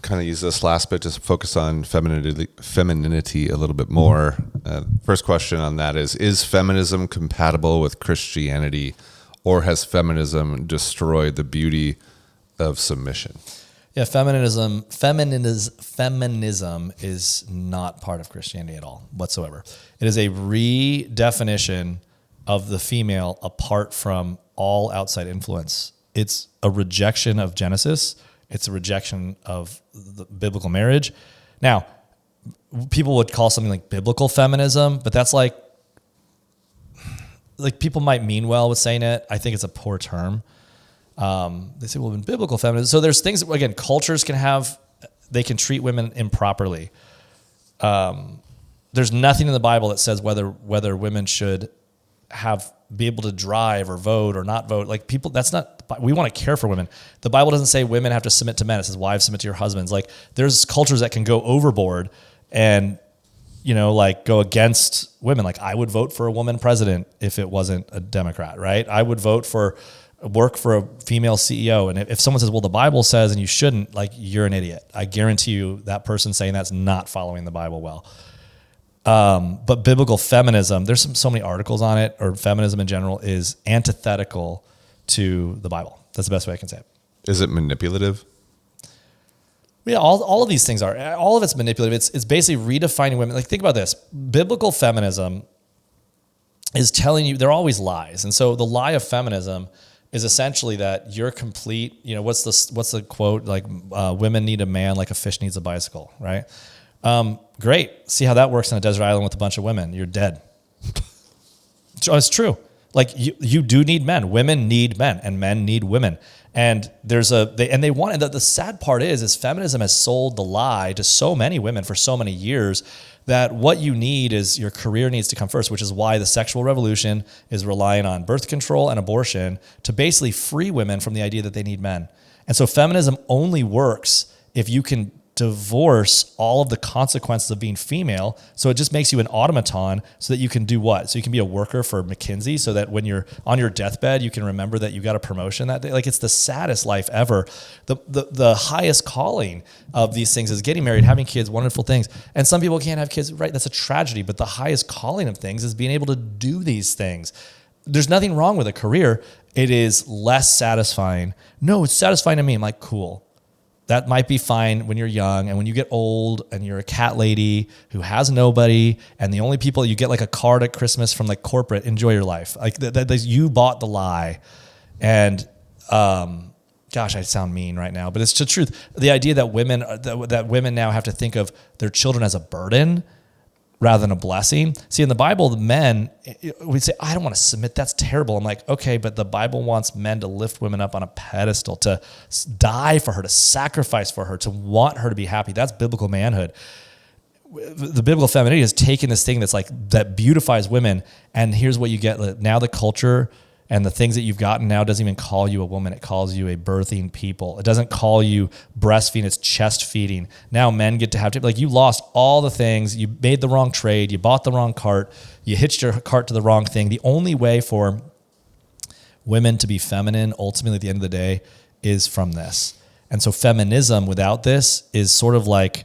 kind of use this last bit to focus on femininity a little bit more. First question on that is feminism compatible with Christianity, or has feminism destroyed the beauty of submission? Yeah, feminism is not part of Christianity at all whatsoever. It is a redefinition of the female apart from all outside influence. It's a rejection of Genesis. It's a rejection of the biblical marriage. Now, people would call something like biblical feminism, but that's like people might mean well with saying it. I think it's a poor term. They say, well, in biblical feminism. So there's things that, again, cultures they can treat women improperly. There's nothing in the Bible that says whether women should be able to drive or vote or not vote. Like people, we want to care for women. The Bible doesn't say women have to submit to men. It says wives submit to your husbands. Like there's cultures that can go overboard and, go against women. Like I would vote for a woman president if it wasn't a Democrat, right? I would work for a female CEO. And if someone says, well, the Bible says, and you shouldn't, like you're an idiot. I guarantee you that person saying that's not following the Bible well. But biblical feminism, there's so many articles on it, or feminism in general is antithetical to the Bible. That's the best way I can say it. Is it manipulative? Yeah, all of these things are. All of it's manipulative. It's basically redefining women. Like think about this. Biblical feminism is telling you they're always lies. And so the lie of feminism is essentially that you're complete. What's the quote? Like women need a man like a fish needs a bicycle, right? Great. See how that works on a desert island with a bunch of women. You're dead. It's true. Like you do need men. Women need men, and men need women. And they want it. The sad part is feminism has sold the lie to so many women for so many years that what you need is your career needs to come first, which is why the sexual revolution is relying on birth control and abortion to basically free women from the idea that they need men. And so feminism only works if you can divorce all of the consequences of being female. So it just makes you an automaton so that you can do what? So you can be a worker for McKinsey so that when you're on your deathbed, you can remember that you got a promotion that day. Like it's the saddest life ever. The highest calling of these things is getting married, having kids, wonderful things. And some people can't have kids, right? That's a tragedy. But the highest calling of things is being able to do these things. There's nothing wrong with a career. It is less satisfying. No, it's satisfying to me. I'm like, cool. That might be fine when you're young, and when you get old and you're a cat lady who has nobody, and the only people you get like a card at Christmas from like corporate, enjoy your life. Like you bought the lie, and gosh, I sound mean right now, but it's the truth. The idea that women now have to think of their children as a burden rather than a blessing. See, in the Bible, the men, we say, I don't want to submit. That's terrible. I'm like, okay, but the Bible wants men to lift women up on a pedestal, to die for her, to sacrifice for her, to want her to be happy. That's biblical manhood. The biblical femininity is taking this thing that's like, that beautifies women. And here's what you get. Now the culture and the things that you've gotten now doesn't even call you a woman. It calls you a birthing people. It doesn't call you breastfeeding. It's chest feeding. Now men get to have to, like, you lost all the things. You made the wrong trade. You bought the wrong cart. You hitched your cart to the wrong thing. The only way for women to be feminine, ultimately at the end of the day, is from this. And so feminism without this is sort of like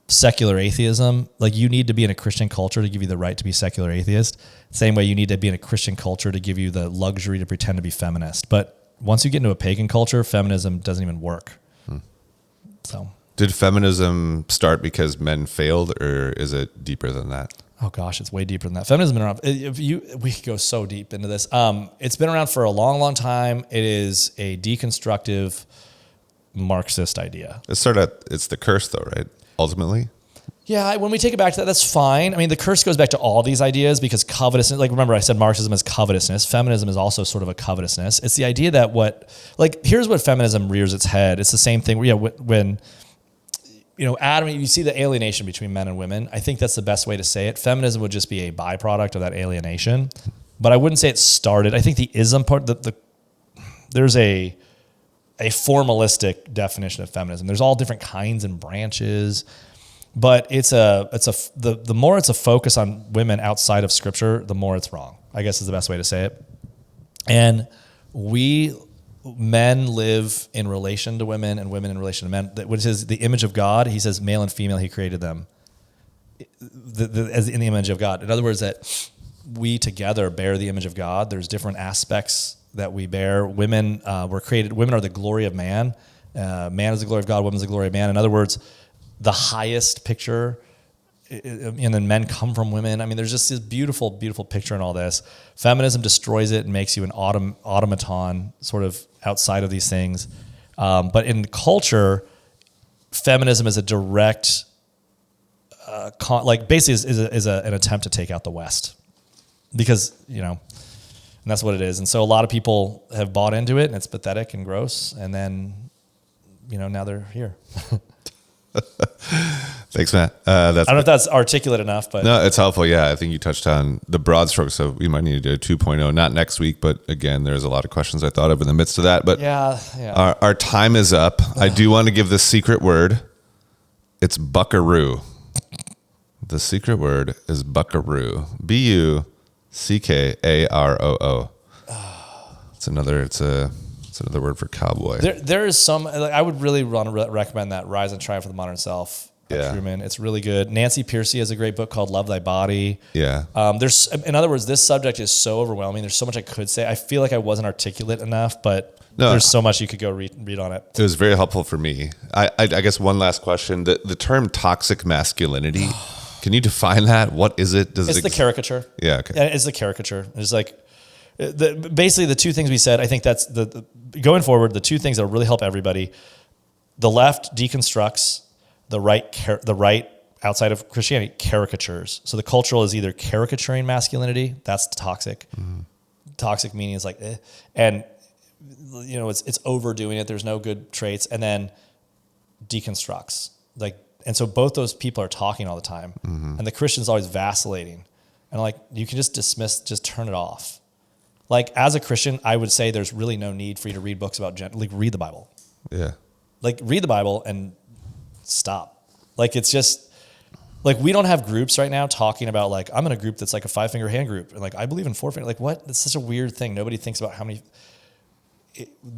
secular atheism. Like, you need to be in a Christian culture to give you the right to be secular atheist. Same way you need to be in a Christian culture to give you the luxury to pretend to be feminist. But once you get into a pagan culture, feminism doesn't even work. So, did feminism start because men failed, or is it deeper than that? Oh gosh, it's way deeper than that. Feminism has been around. We could go so deep into this. It's been around for a long, long time. It is a deconstructive Marxist idea. It's the curse though, right? Ultimately. Yeah, when we take it back to that, that's fine. I mean, the curse goes back to all these ideas because covetousness, like, remember I said Marxism is covetousness. Feminism is also sort of a covetousness. It's the idea that here's what feminism rears its head. It's the same thing when Adam, you see the alienation between men and women. I think that's the best way to say it. Feminism would just be a byproduct of that alienation. But I wouldn't say it started. I think the ism part, there's a formalistic definition of feminism. There's all different kinds and branches. But the more it's a focus on women outside of Scripture, the more it's wrong, I guess is the best way to say it. And men live in relation to women and women in relation to men, which is the image of God. He says male and female, he created them as in the image of God. In other words, that we together bear the image of God. There's different aspects that we bear. Women were created. Women are the glory of man. Man is the glory of God. Woman is the glory of man. In other words, the highest picture, and then men come from women. I mean, there's just this beautiful, beautiful picture in all this. Feminism destroys it and makes you an automaton sort of outside of these things. But in culture, feminism is a direct, basically is an attempt to take out the West because, and that's what it is. And so a lot of people have bought into it and it's pathetic and gross. And then, now they're here. Thanks, Matt. I don't know if that's articulate enough, but no, it's helpful. Yeah, I think you touched on the broad strokes. So we might need to do a 2.0, not next week, but again, there's a lot of questions I thought of in the midst of that. But yeah. Our time is up. I do want to give the secret word. It's buckaroo. The secret word is buckaroo. BUCKAROO. It's another word for cowboy. There is some. I would really want to recommend that Rise and Triumph of the Modern Self. Truman. It's really good. Nancy Pearcey has a great book called Love Thy Body. Yeah. In other words, this subject is so overwhelming. There's so much I could say. I feel like I wasn't articulate enough, but there's so much you could go read on it. It was very helpful for me. I guess one last question. The term toxic masculinity, can you define that? What is it? It's the caricature. Yeah. Okay. It's the caricature. It's like basically the two things we said. I think that's going forward. The two things that will really help everybody. The left deconstructs. The right outside of Christianity caricatures. So the cultural is either caricaturing masculinity. That's toxic. Mm-hmm. Toxic meaning is like, and it's overdoing it. There's no good traits, and then deconstructs. And so both those people are talking all the time, mm-hmm. and the Christian's always vacillating, and you can just just turn it off. As a Christian, I would say there's really no need for you to read books about gender. Read the Bible. Yeah. Read the Bible and stop. It's just we don't have groups right now talking about I'm in a group that's like a 5-finger hand group and I believe in 4-finger. What? That's such a weird thing. Nobody thinks about how many.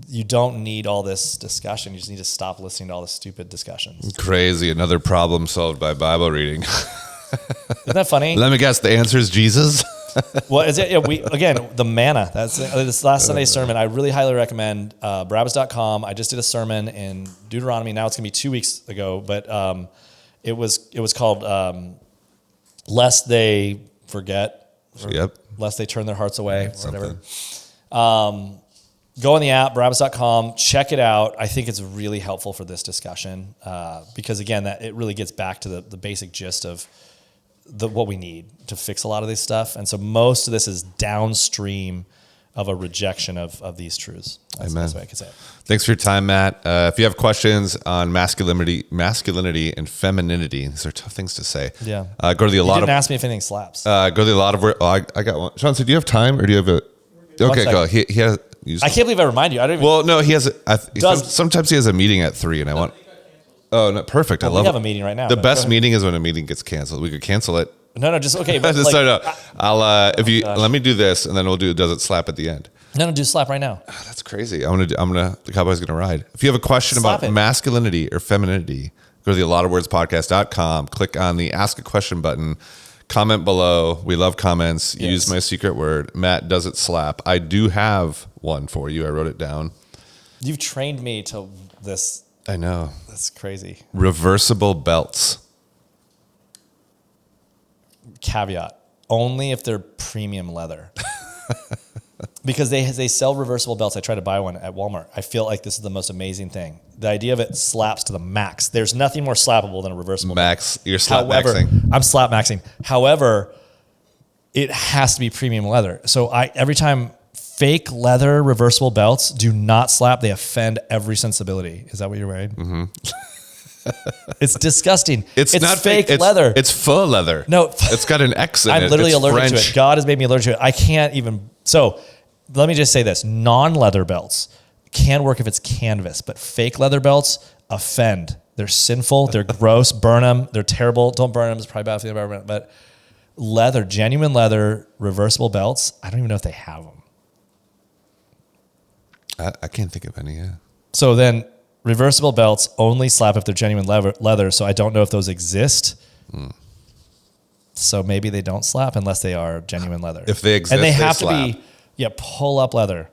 You don't need all this discussion. You just need to stop listening to all the stupid discussions. Crazy. Another problem solved by Bible reading. Isn't that funny? Let me guess. The answer is Jesus. Well, is it? Yeah, the manna. That's this last Sunday's sermon. I really highly recommend Barabbas.com. I just did a sermon in Deuteronomy. Now it's gonna be 2 weeks ago, but it was called "Lest They Forget," lest they turn their hearts away, or whatever. Go on the app, Barabbas.com, check it out. I think it's really helpful for this discussion because, again, that it really gets back to the basic gist of what we need to fix a lot of this stuff. And so most of this is downstream of a rejection of these truths. That's the best way I could say it. Thanks for your time, Matt. If you have questions on masculinity and femininity, these are tough things to say. Yeah. Go to the You didn't ask me if anything slaps. Go to the lot of work. Oh, I got one. Sean, so do you have time or do you have a? Okay, go. He has. I can't believe I remind you. I don't even. Well, no, he has. Sometimes he has a meeting at 3, and I want. Oh, no, perfect. I love. We have a meeting right now. The best meeting is when a meeting gets canceled. We could cancel it. No, just okay. But I'll if you let me do this, and then we'll do. Does it slap at the end? No, do slap right now. Oh, that's crazy. The Cowboy's gonna ride. If you have a question about masculinity or femininity, go to the alotofwordspodcast.com. Click on the Ask a Question button. Comment below. We love comments. Yes. Use my secret word. Matt, does it slap? I do have one for you. I wrote it down. You've trained me to this. I know. That's crazy. Reversible belts. Caveat. Only if they're premium leather. Because they sell reversible belts. I tried to buy one at Walmart. I feel like this is the most amazing thing. The idea of it slaps to the max. There's nothing more slappable than a reversible max. belt. You're slap maxing. I'm slap maxing. However, it has to be premium leather. So every time fake leather reversible belts do not slap, they offend every sensibility. Is that what you're wearing? Mm-hmm. It's disgusting. It's not fake leather. It's faux leather. No, it's got an X in it. I'm literally it's allergic French. to it. God has made me allergic to it. I can't even. So let me just say this: non-leather belts can work if it's canvas, but fake leather belts offend. They're sinful. They're gross. Burn them. They're terrible. Don't burn them. It's probably bad for the environment. But leather, genuine leather, reversible belts. I don't even know if they have them. I can't think of any. Yeah. So then. Reversible belts only slap if they're genuine leather, so I don't know if those exist. So maybe they don't slap unless they are genuine leather. If they exist, and they have slap. to be pull up leather.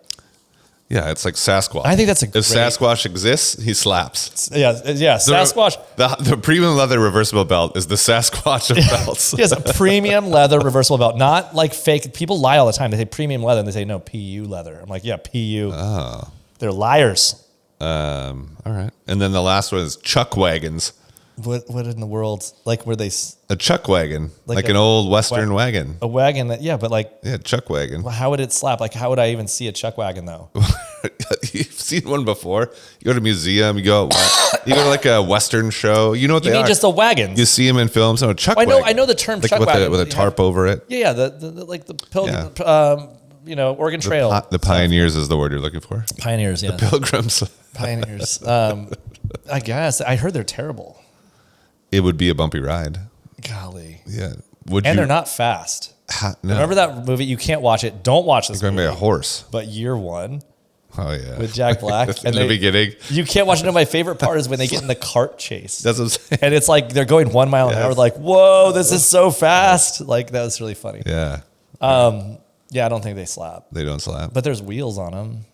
Yeah, it's like Sasquatch. I think that's if Sasquatch exists, he slaps. Yeah, Sasquatch. The premium leather reversible belt is the Sasquatch of belts. Yes, a premium leather reversible belt, not like fake. People lie all the time. They say premium leather, and they say no, PU leather. I'm like, yeah, PU. Oh, they're liars. All right. And then the last one is chuck wagons. What in the world? Like, were they a chuck wagon, like an old Western wagon? A wagon that, chuck wagon. How would it slap? Like, how would I even see a chuck wagon though? You've seen one before. You go to a museum. You go to like a Western show. You know what they are? You mean just the wagons? You see them in films. No, chuck wagon. I know the term like chuck wagon with a tarp over it. Yeah, the pilgrim. Oregon Trail. The pioneers is the word you're looking for. Pioneers, yeah. The pilgrims. Pioneers. I guess. I heard they're terrible. It would be a bumpy ride. Golly. Yeah. They're not fast. No. Remember that movie? You can't watch it. Don't watch this movie. You're going to be a horse. But Year One. Oh, yeah. With Jack Black. In the beginning. You can't watch it. No, my favorite part is when they get in the cart chase. That's what I'm saying. And it's like they're going 1 mile an hour. Like, whoa, this is so fast. Like, that was really funny. Yeah. Yeah, I don't think they slap. They don't slap. But there's wheels on them.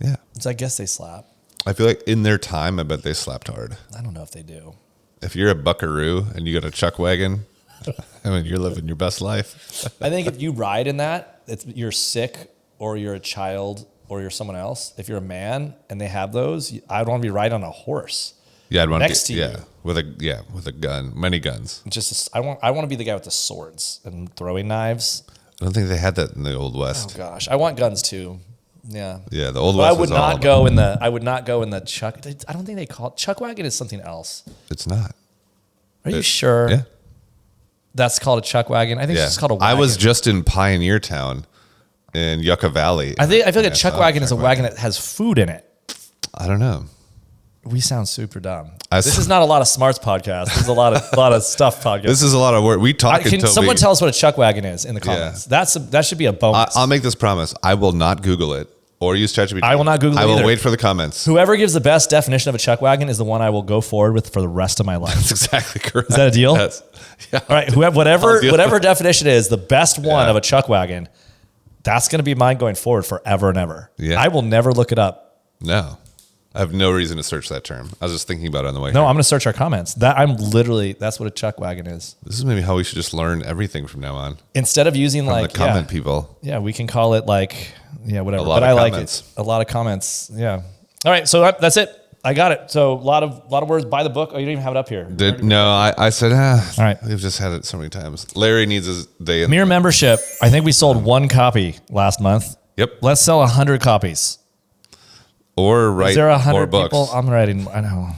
Yeah. So I guess they slap. I feel like in their time, I bet they slapped hard. I don't know if they do. If you're a buckaroo and you got a chuck wagon, I mean, you're living your best life. I think if you ride in that, you're sick or you're a child or you're someone else. If you're a man and they have those, I'd want to be riding on a horse. Yeah, I'd want next to you. Yeah, with a gun, many guns. I want to be the guy with the swords and throwing knives. I don't think they had that in the Old West. Oh gosh, I want guns too. Yeah. Yeah, the Old West. I would not go in the chuck. I don't think they call it chuck wagon. Is something else. It's not. Are you sure? Yeah. That's called a chuck wagon. I think it's just called a wagon. I was just in Pioneer Town in Yucca Valley. I feel like a chuck wagon is a wagon that has food in it. I don't know. We sound super dumb. This is not a lot of smarts podcast. This is a lot of stuff podcast. This is a lot of work. We talk until someone tell us what a chuck wagon is in the comments. Yeah. That should be a bonus. I'll make this promise. I will not Google it. Or use ChatGPT. I will not Google it I will either. wait for the comments. Whoever gives the best definition of a chuck wagon is the one I will go forward with for the rest of my life. That's exactly correct. Is that a deal? Yes. Yeah. All right. Whatever definition is the best one of a chuck wagon, that's going to be mine going forward forever and ever. Yeah. I will never look it up. No. I have no reason to search that term. I was just thinking about it on the way No, here. I'm going to search our comments. That's what a chuck wagon is. This is maybe how we should just learn everything from now on. Instead of using From like the comment people. Yeah, we can call it like, whatever. A lot but of I comments. like it. A lot of comments. Yeah. All right. So that's it. I got it. So a lot of words. Buy the book. Oh, you don't even have it up here. I said, All right. We've just had it so many times. Larry needs his day in. Mere membership. I think we sold 1 copy last month. Yep. Let's sell 100 copies. Or write Is there more 100 books. people? I'm writing. I know.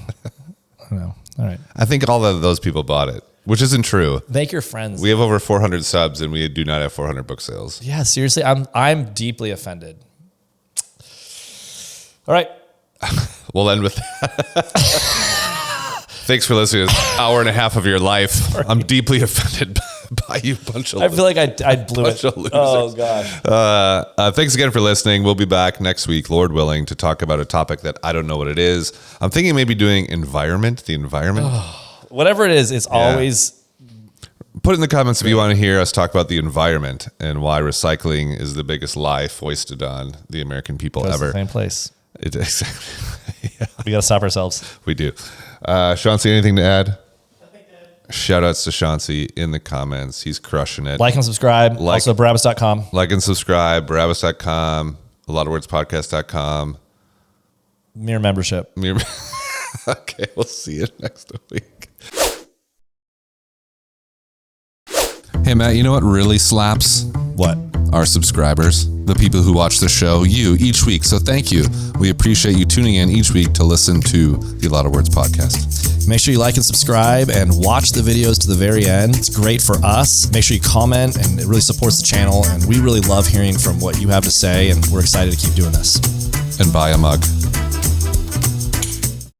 All right. I think all of those people bought it, which isn't true. Thank your friends. We have over 400 subs and we do not have 400 book sales. Yeah, seriously. I'm deeply offended. All right. We'll end with that. Thanks for listening to this hour and a half of your life. Sorry. I'm deeply offended by you bunch of I feel like I blew it. Oh, gosh. Thanks again for listening. We'll be back next week, Lord willing, to talk about a topic that I don't know what it is. I'm thinking maybe doing the environment. Whatever it is, it's always... Put in the comments if you want to hear us talk about the environment and why recycling is the biggest lie foisted on the American people ever. The same place. Exactly. Yeah. We got to stop ourselves. We do. Chauncey, anything to add? Shout outs to Chauncey in the comments. He's crushing it. Like and subscribe. Also, Barabbas.com. Like and subscribe. Barabbas.com. A lot of words podcast.com. Mere membership. Okay, we'll see you next week. Hey, Matt, you know what really slaps? What? Our subscribers, the people who watch the show, you, each week. So thank you. We appreciate you tuning in each week to listen to the A Lot of Words podcast. Make sure you like and subscribe and watch the videos to the very end. It's great for us. Make sure you comment, and it really supports the channel. And we really love hearing from what you have to say, and we're excited to keep doing this. And buy a mug.